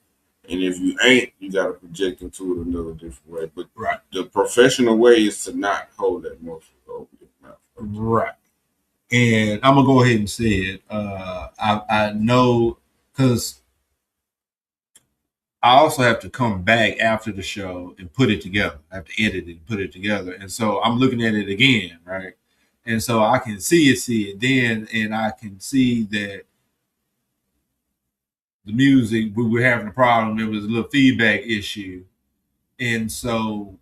And if you ain't, you gotta project into it another different way. But right. The professional way is to not hold that muffler over your mouth. Right. And I'm gonna go ahead and say it. I know because I also have to come back after the show and put it together. I have to edit it and put it together. And so I'm looking at it again, right? And so I can see it then, and I can see that the music, we were having a problem. There was a little feedback issue. And so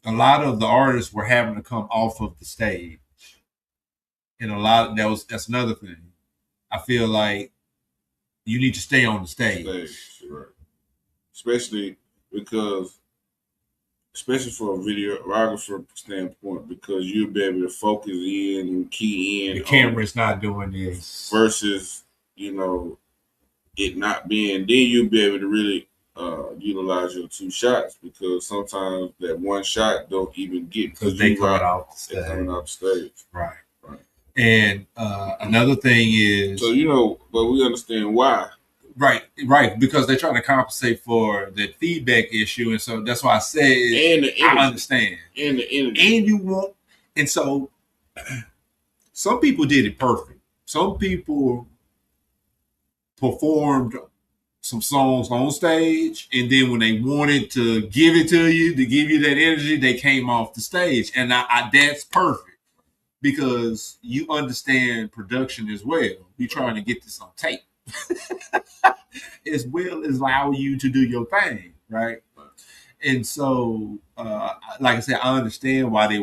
a lot of the artists were having to come off of the stage. And that's another thing. I feel like you need to stay on the stage. Right. Especially for a videographer standpoint, because you'll be able to focus in and key in. The camera's not doing this. Versus, it not being, then you'll be able to really utilize your two shots, because sometimes that one shot don't even get, because they coming off the stage. Right. And another thing is, but we understand why. Right, because they're trying to compensate for the feedback issue, and so that's why I said I understand. And the energy. And you want, and so some people did it perfect. Some people performed some songs on stage, and then when they wanted to give it to you, to give you that energy, they came off the stage, and I that's perfect because you understand production as well. You're trying to get this on tape. As well as allow you to do your thing, right? And so, like I said, I understand why there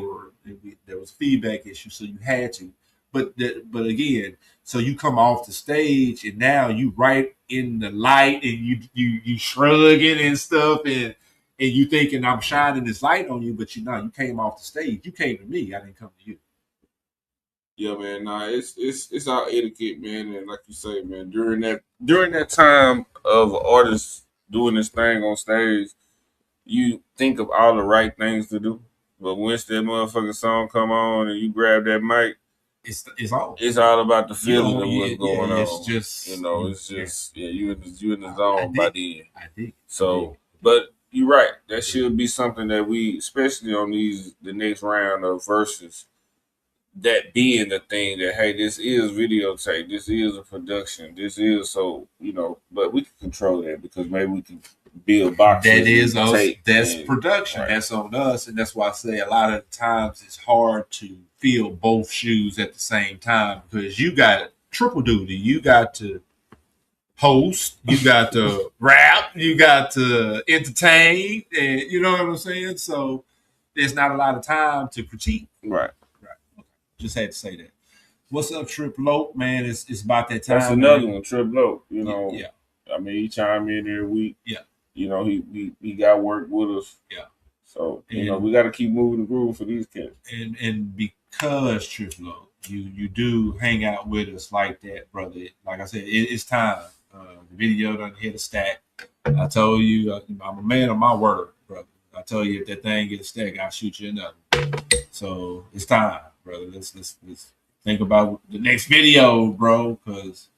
was feedback issue, so you had to. But again, so you come off the stage and now you right in the light and you shrugging and stuff and you thinking I'm shining this light on you, but you came off the stage. You came to me. I didn't come to you. Yeah, man. Nah, it's our etiquette, man. And like you say, man, during that time of artists doing this thing on stage, you think of all the right things to do. But once that motherfucking song come on and you grab that mic, it's all about the feeling of what's going on. It's just you in the zone by then. I think so. But you're right. That should be something that we, especially on the next round of verses, that being the thing that, hey, this is videotape, this is a production, this is but we can control that because maybe we can build boxes. That's production. Right. That's on us, and that's why I say a lot of times it's hard to feel both shoes at the same time because you got triple duty. You got to host, you got to rap, you got to entertain, and you know what I'm saying. So there's not a lot of time to critique. Right. Just had to say that. What's up, Trip Lope, man? It's about that time. That's another one, Trip Lope. I mean, he chimed in every week. Yeah. He got work with us. Yeah. So, we got to keep moving the groove for these cats. And because Triplo, you do hang out with us like that, brother. Like I said, it's time. The video done hit a stack. I told you, I'm a man of my word, brother. I told you if that thing gets stacked, I'll shoot you another. So it's time, brother. Let's think about the next video, bro. Because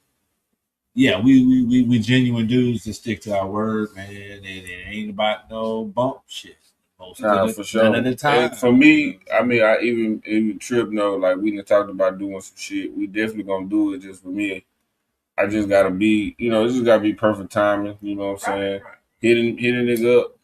we genuine dudes that stick to our word, man. And it ain't about no bump shit. For sure. None of the time. And for me, I mean, I even Trip know, like, we done talked about doing some shit. We definitely gonna do it. Just for me, I just gotta be, this just gotta be perfect timing. You know what I'm saying? Right. Hitting nigga up.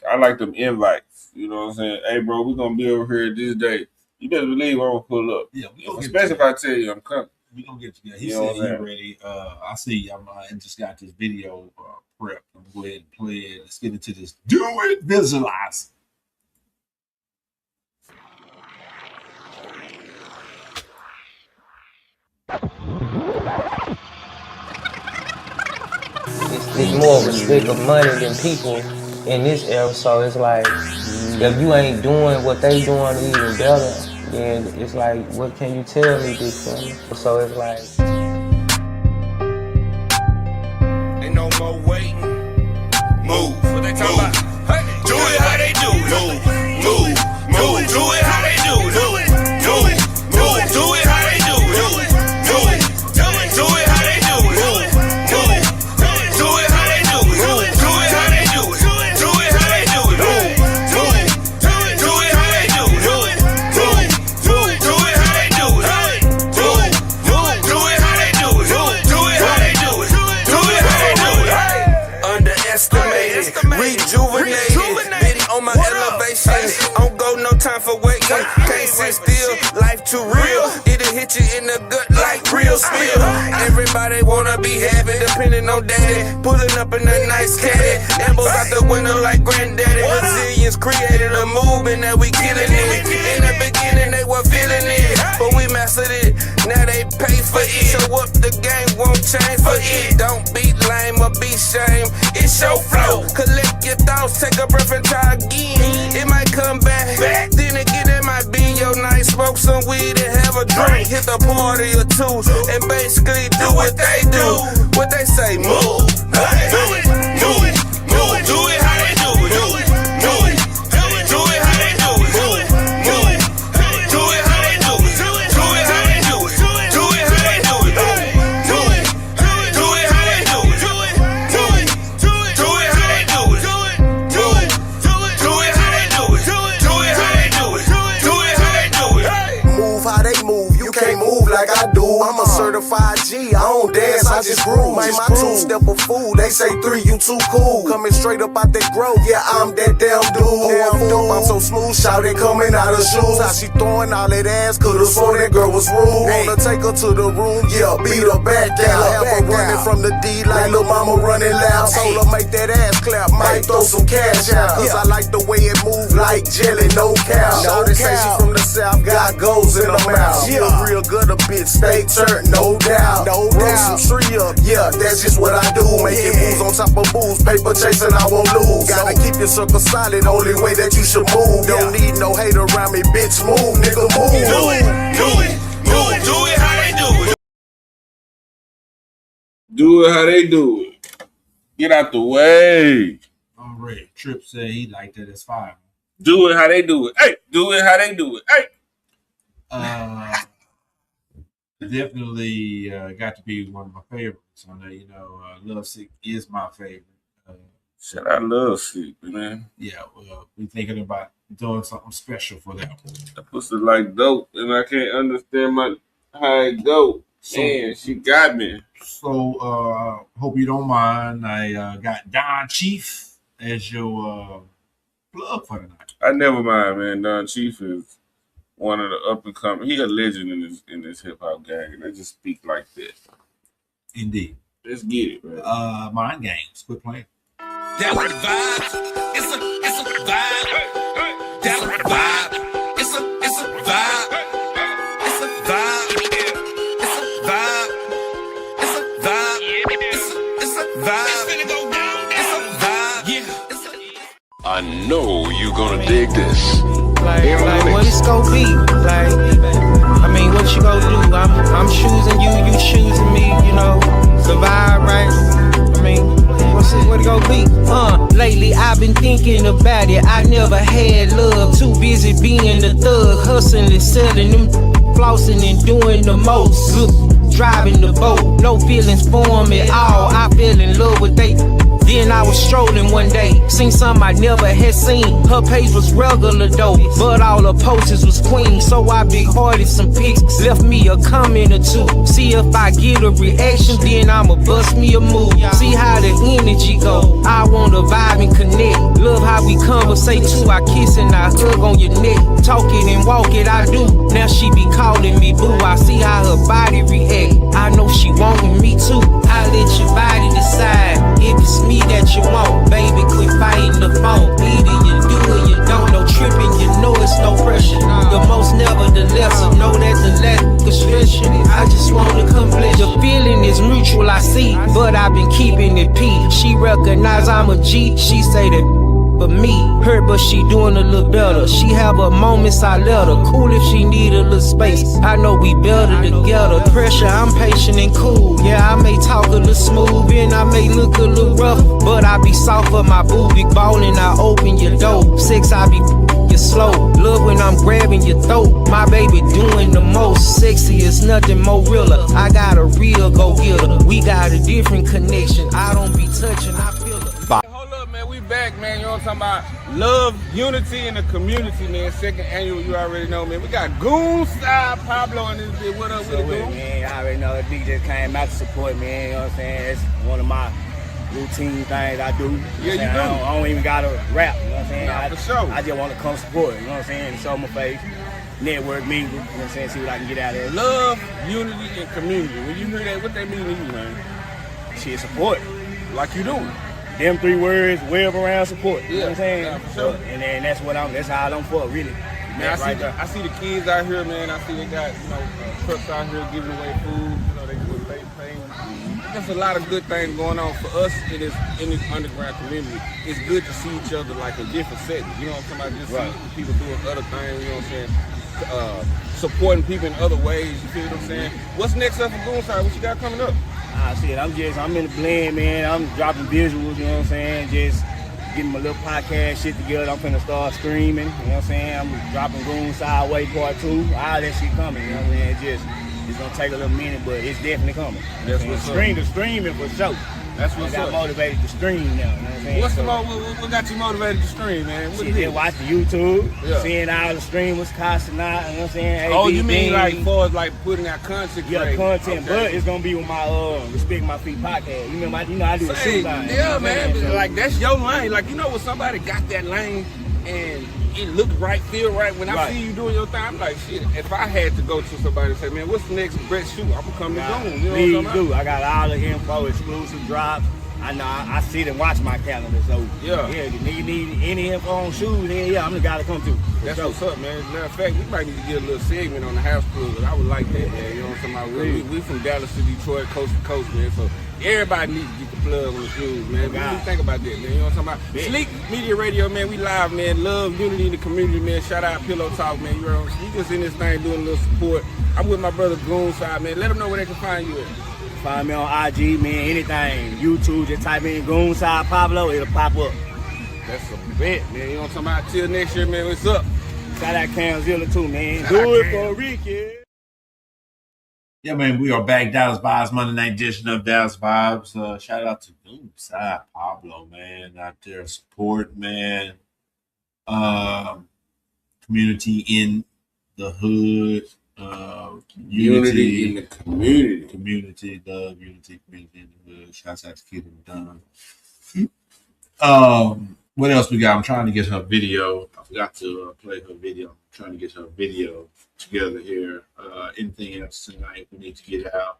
I like them invites. You know what I'm saying? Hey, bro, we gonna be over here this day. You better believe I'm gonna pull up. Yeah, especially if I tell you I'm coming. We gonna get together. He said he ready. I see. I just got this video prep. I'm gonna go ahead and play it. Let's get into this. Do it. Visualize. It's more of a stick of money than people in this era. So it's like, if you ain't doing what they doing even better, then it's like, what can you tell me, big fella? So it's like, ain't no more waiting. Move. What they talking about? Hey, do it how they do it. Move. Do it how they do it. Move. Do it how they do it. Move. Do it how they do it. Move. Do it how they do it. Do it how they do it. Do it how they do it. Move. Do it how they do it. Do it how they do it. Do it how they do it. Do it how they do it. Do it how they do it. Underestimated, rejuvenated, bitty on my elevation. I don't go no time for waiting. Can't sit still, life too real. It'll hit you in the gut like real spill. Everybody wanna be happy, depending on daddy. Pulling up in a nice caddy. Ambos out the window like granddaddy. Resilience created a movement that we killing it. In the beginning they were feeling it, but we mastered it. Now they pay for it. Show up, the game won't change for it. Don't be lame or be shame. It's your flow. Collect your thoughts, take a breath and try again. It might come back. Then again, it might be your night. Smoke some weed and have a drink. Hit the party or two and basically do what they do. What they say, move. Do it. Do it. Do it how they do it. Do it. Do it. Do it how they do it. Do it. Do it. Do it how they do it. Do it how they do it. Do it how they do it. Do it. Do it how they do it. Do it. Do it. Do it how they do it. Do it. Do it. Do it how they do it. Do it how they do it. Do it how they do it. Move how they move. You can't move like I do. I'm a certified G. I don't dance, I just groove. Man, my two-step a fool. They say 3, you too cool. Coming straight up out that grove. Yeah, I'm that damn dude. I'm dope, I'm so smooth. Shout it coming out of shoes. How she throwing all that ass. Could've sworn that girl was rude. Wanna take her to the room. Yeah, beat her back out. Have her running from the D like Lil' Mama running loud. Told her make that ass clap. Might throw some cash out. Cause I like the way it move like jelly, no cow. Shawty say she from the south, got goals in her mouth. Yeah, real good a bitch, stay turned, no doubt. Roll some tree up, yeah, that's just what I do. Making moves on top of booze, paper chasing, I won't lose. Gotta keep your circle solid, only way that you should move. Don't need no hate around me, bitch, move, nigga, move. Do it, do it, do it how they do it. Do it how they do it. Get out the way. All right. Trip said he liked it as fire. Do it how they do it. Hey, do it how they do it. Hey. Definitely got to be one of my favorites. I know, Love Sick is my favorite. Shout out Love Sick, man. Yeah, we thinking about doing something special for that one. That pussy like dope, and I can't understand how it go. Man, she got me. So, hope you don't mind. I got Don Chief as your plug for tonight. I never mind, man. Don Chief is one of the up and coming. He a legend in this hip hop gang. They just speak like that. Indeed. Let's get it, man. Mind games. Quit playing. Dallas vibe. It's a vibe. Dallas vibe. It's a vibe. It's a vibe. It's a vibe. It's a vibe. It's a vibe. It's a vibe. Yeah. I know you gonna dig this. Like what it's gonna be? Like, I mean, what you gonna do? I'm choosing you, you choosing me. You know, the vibe, right? I mean, what it gonna be? Lately I've been thinking about it. I never had love. Too busy being the thug, hustling and selling them, flossing and doing the most. Look, driving the boat, no feelings for 'em at all. I fell in love with they. Then I was strolling one day, seen something I never had seen. Her page was regular though, but all her posters was queen. So I big hearted some pics, left me a comment or two. See if I get a reaction, then I'ma bust me a move. See how the energy go, I wanna vibe and connect. Love how we conversate too, I kiss and I hug on your neck. Talk it and walk it, I do. Now she be calling me boo, I see how her body react. I know she wantin' me too. I let your body decide if it's me that you want. Baby, quit fighting the phone. Either you do or you don't. No tripping, you know it's no pressure. The most, never the lesser. Know that the less could stress you. I just wanna complete. The feeling is mutual, I see, but I've been keeping it P. She recognize I'm a G. She say that for me, hurt, but she doing a little better. She have her moments, I let her. Cool if she need a little space. I know we better together. Pressure, I'm patient and cool. Yeah, I may talk a little smooth and I may look a little rough, but I be soft for my boo, big ballin', I open your door. Sex, I be you slow. Love when I'm grabbing your throat. My baby doing the most. Sexy is nothing more realer. I got a real go-getter. We got a different connection. I don't be touching, I feel it. Hold up, man. We back, man. You know what I'm talking about? Love, unity in the community, man. Second annual, you already know, man. We got Goon Style Pablo in this bit. What up with it, Goon? Man, I already know that nigga just came out to support, man. You know what I'm saying? That's one of my routine things I do. Yeah, you do. I don't even gotta rap, you know what I'm saying? Nah, for sure. I just want to come support, you know what I'm saying? Show my face, network me, you know what I'm saying? See what I can get out of it. Love, unity, and community. When you hear that, what that mean to you, man? Shit, support. Like you doing. Them three words, web around support. You know what I'm saying? Yeah, for sure. And then that's how I don't fuck, really. Man, I see the kids out here, man. I see they got, trucks out here giving away food. They put face paint. There's a lot of good things going on for us in this underground community. It's good to see each other like in different settings. You know what I'm talking about? Just see people doing other things, you know what I'm saying? Supporting people in other ways, you feel what I'm saying? What's next up for Goonside? What you got coming up? Shit, I'm in the blend, man. I'm dropping visuals, you know what I'm saying? Just getting my little podcast shit together. I'm finna start streaming, you know what I'm saying? I'm dropping Goon Sideway Part 2. All that shit coming, you know what I'm saying? It's gonna take a little minute, but it's definitely coming. That's what's up. The streaming for sure. That's what's up. I got motivated to stream now, you know what I'm saying? What got you motivated to stream, man? What just watching YouTube, seeing all the streamers, casting out, you know what I'm saying? Oh, you mean like far as like putting out content? Yeah, content, but it's gonna be with my Respect My Feet podcast. You know, I do a shoot line. Yeah, man, like that's your lane. Like, you know when somebody got that lane and it looked right, feel right. When I see you doing your thing, I'm like, shit, if I had to go to somebody and say, man, what's the next Brett shoot? I'm gonna come to Goon. You know Please what I'm do. I got all the info, exclusive drops. I know I sit and watch my calendar, so yeah, if you need any info on shoes, then I'm the guy to come to. That's what's up, man. Matter of fact, we might need to get a little segment on the house club. I would like that, man. You know what I'm talking about? We from Dallas to Detroit, coast to coast, man. So everybody needs to get the plug on the shoes, man. What do you think about that, man? You know what I'm talking about? Sleek Media Radio, man. We live, man. Love, unity in the community, man. Shout out Pillow Talk, man. You know, we just in this thing doing a little support. I'm with my brother Goonside, man. Let them know where they can find you at. Find me on IG, man, anything. YouTube, just type in Goonside Pablo, it'll pop up. That's a bet, man. You know what I'm talking about? Till next year, man. What's up? Shout out Camzilla too, man. Do it for Ricky. Yeah, man, we are back. Dallas Vibes, Monday night edition of Dallas Vibes. Shout out to Goonside Pablo, man, out there support, man. Community in the hood. Unity in the community. Community, love, unity, community in the hood. Shouts out to Kid and Dunn. What else we got? I'm trying to get her video. I forgot to play her video. I'm trying to get her video together here. Anything else tonight we need to get out?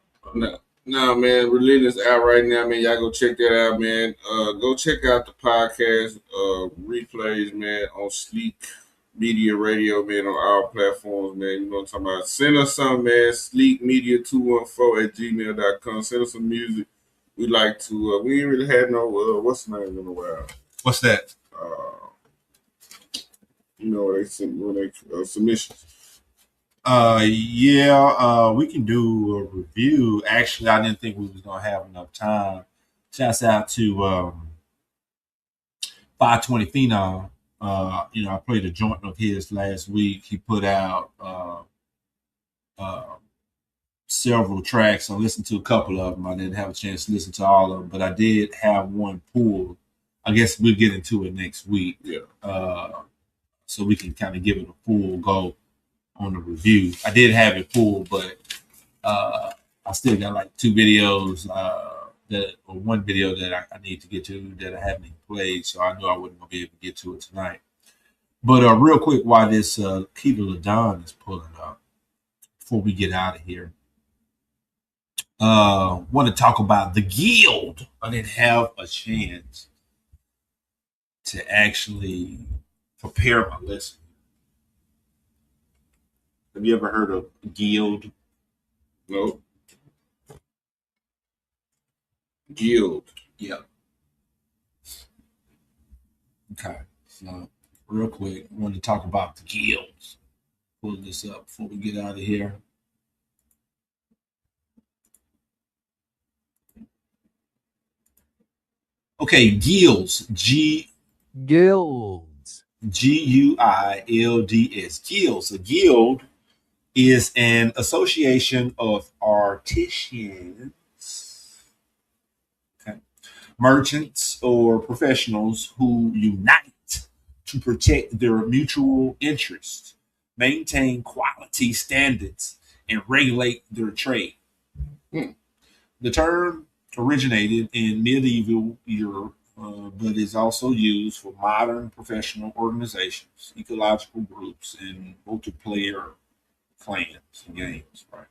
No, man. Relentless out right now, man. Y'all go check that out, man. Go check out the podcast replays, man, on Sleek Media Radio, man, on our platforms, man. You know what I'm talking about? Send us some, man. sleekmedia214@gmail.com. Send us some music. We like to, we ain't really had no, what's the name in a while? What's that? they submissions. We can do a review. Actually, I didn't think we was gonna have enough time. Shouts out to 520 Phenom. I played a joint of his last week. He put out several tracks. I listened to a couple of them. I didn't have a chance to listen to all of them, but I did have one pulled. I guess we'll get into it next week. Yeah. So we can kind of give it a full go on the review. I did have it pulled, but I still got like two videos or one video that I need to get to that I haven't even played. So I knew I wasn't gonna be able to get to it tonight. But real quick, while this Keita LaDon is pulling up, before we get out of here, want to talk about the Guild. I didn't have a chance to actually prepare my lesson. Have you ever heard of Guild? No. Guild. Yeah. Okay. So real quick, I want to talk about the guilds. Pull this up before we get out of here. Okay, guilds. Guilds. Guilds. Guilds. A guild is an association of artisans, merchants, or professionals who unite to protect their mutual interests, maintain quality standards, and regulate their trade. The term originated in medieval Europe, but is also used for modern professional organizations, ecological groups, and multiplayer clans and games. Right.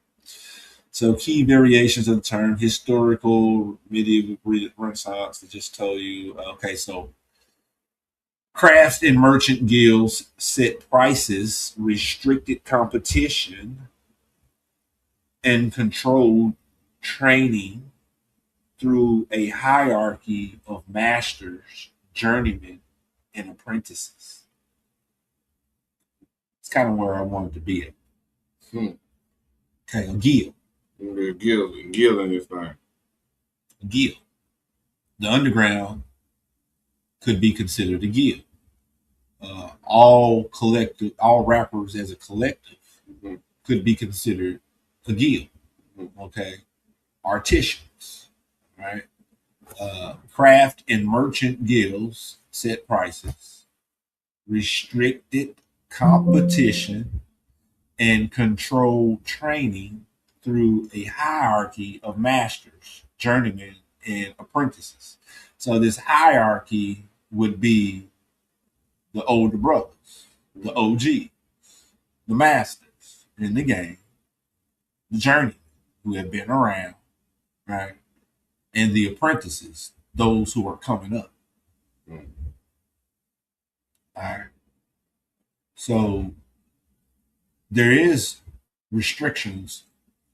So key variations of the term: historical, medieval, Renaissance. I just told you. Okay, so craft and merchant guilds set prices, restricted competition, and controlled training through a hierarchy of masters, journeymen, and apprentices. It's kind of where I wanted to be at. Okay, a guild. Guild in this thing. A guild. The underground could be considered a guild. All rappers as a collective could be considered a guild. Okay, artisans, right? Craft and merchant guilds set prices, restricted competition, and controlled training through a hierarchy of masters, journeymen, and apprentices. So this hierarchy would be the older brothers, the OG, the masters in the game, the journeymen who have been around, right? And the apprentices, those who are coming up. All right. So there is restrictions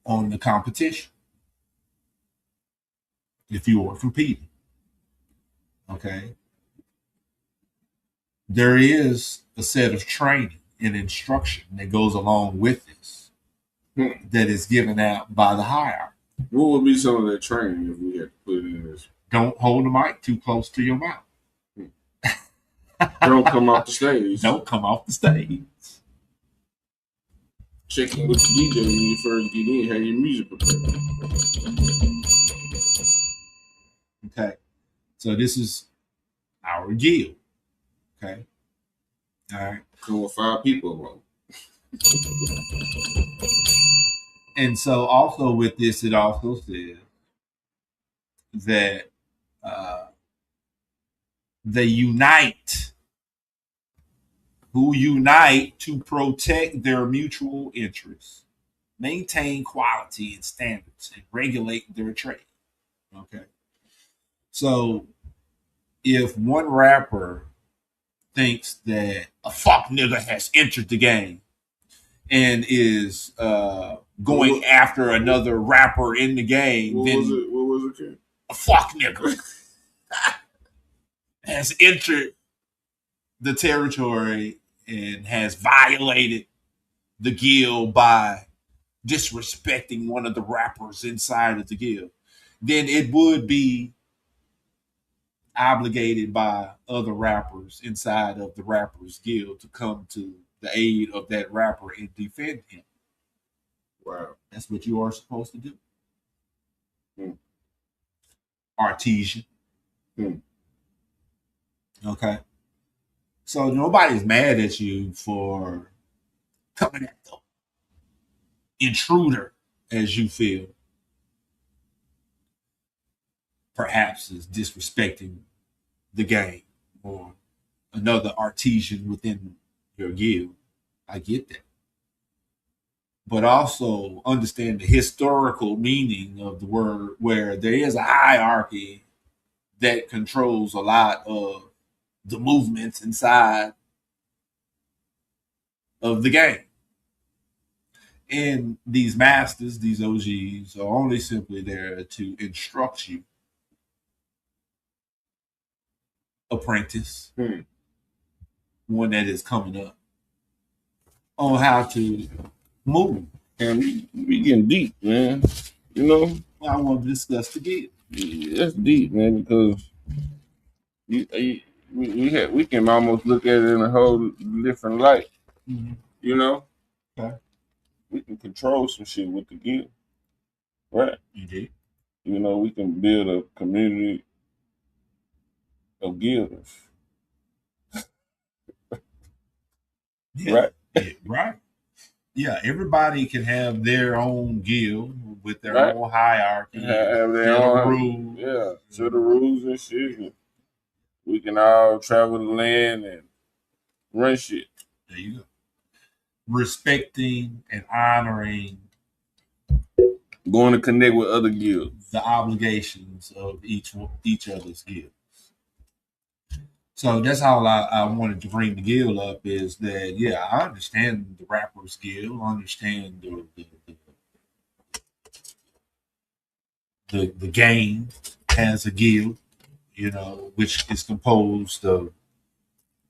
on the competition if you are competing. Okay. There is a set of training and instruction that goes along with this that is given out by the hierarchy. What would be some of that training if we had to put it in this? Don't hold the mic too close to your mouth. Don't come off the stage. Don't come off the stage. Check in with the DJ when you first get in. Have your music prepared. Okay. So this is our guild. Okay. All right. Come with 5 people, bro. And so also with this, it also says that they unite to protect their mutual interests, maintain quality and standards, and regulate their trade. Okay. So if one rapper thinks that a fuck nigga has entered the game and is going after another rapper in the game, What was it? A fuck nigga has entered the territory and has violated the guild by disrespecting one of the rappers inside of the guild, then it would be obligated by other rappers inside of the rappers guild to come to the aid of that rapper and defend him. Wow. That's what you are supposed to do. Artesian. Okay. So nobody's mad at you for coming at the intruder, as you feel, perhaps is disrespecting the game or another artesian within your guild. I get that. But also understand the historical meaning of the word, where there is a hierarchy that controls a lot of the movements inside of the game. And these masters, these OGs, are only simply there to instruct you, apprentice, one that is coming up, on how to move. And we getting deep, man. You know? I want to discuss the guild. Yeah, that's deep, man, because we can almost look at it in a whole different light. You know? Okay. We can control some shit with the guild. Right? Indeed. You know, we can build a community of guilders. Yeah. Right? Yeah, right. Yeah, everybody can have their own guild with their own hierarchy. Have their own rules. Yeah, set the rules and shit. We can all travel the land and run shit. There you go. Respecting and honoring, going to connect with other guilds, the obligations of each other's guilds. So that's how I wanted to bring the guild up, is that, yeah, I understand the rappers guild, I understand the game has a guild, you know, which is composed of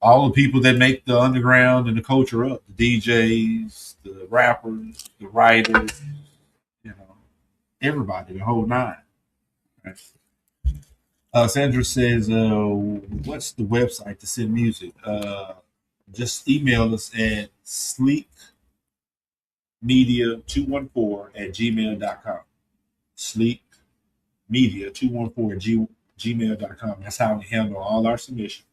all the people that make the underground and the culture up, the DJs, the rappers, the writers, you know, everybody, the whole nine. Right? Sandra says, what's the website to send music? Just email us at sleekmedia214@gmail.com. Sleekmedia214@gmail.com. That's how we handle all our submissions.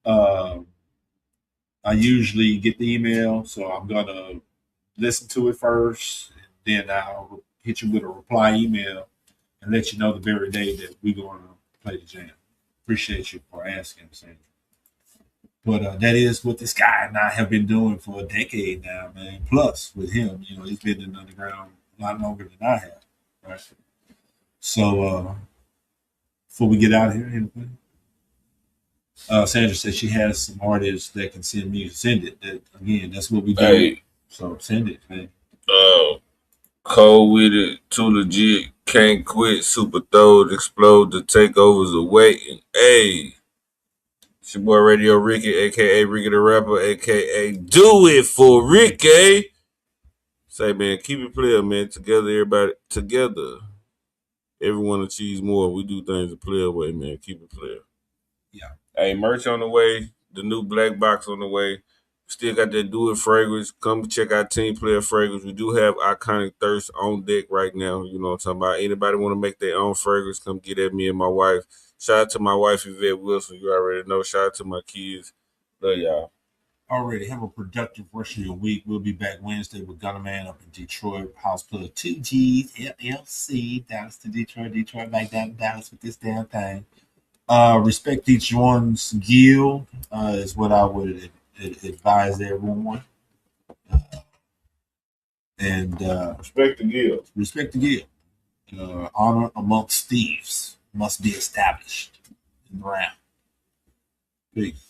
I usually get the email, so I'm going to listen to it first, and then I'll hit you with a reply email and let you know the very day that we're going to play the jam. Appreciate you for asking, Sandra. But that is what this guy and I have been doing for a decade now, man. Plus, with him, you know, he's been in the underground a lot longer than I have, right? So, before we get out of here, anything? Sandra said she has some artists that can send music. Send it. Again, that's what we do. Hey. So send it, man. Cold with it, too legit, can't quit, super throwed, explode, the takeovers away. And hey, it's your boy Radio Ricky, aka Ricky the Rapper, aka Do It for Ricky. Say, man, keep it player, man. Together, everybody together. Everyone achieves more. We do things the player way, man. Keep it player. Yeah. Hey, merch on the way. The new black box on the way. Still got that Do It fragrance. Come check out Team Player Fragrance. We do have Iconic Thirst on deck right now. You know what I'm talking about. Anybody want to make their own fragrance, come get at me and my wife. Shout out to my wife, Yvette Wilson. You already know. Shout out to my kids. Love y'all. Already have a productive rest of your week. We'll be back Wednesday with Gunna Man up in Detroit. House Club 2Gs, LLC. Dallas to Detroit. Detroit back down to Dallas with this damn thing. Respect each one's guild is what I would advise everyone. And respect the guild. Respect the guild. Honor amongst thieves must be established in the round. Peace.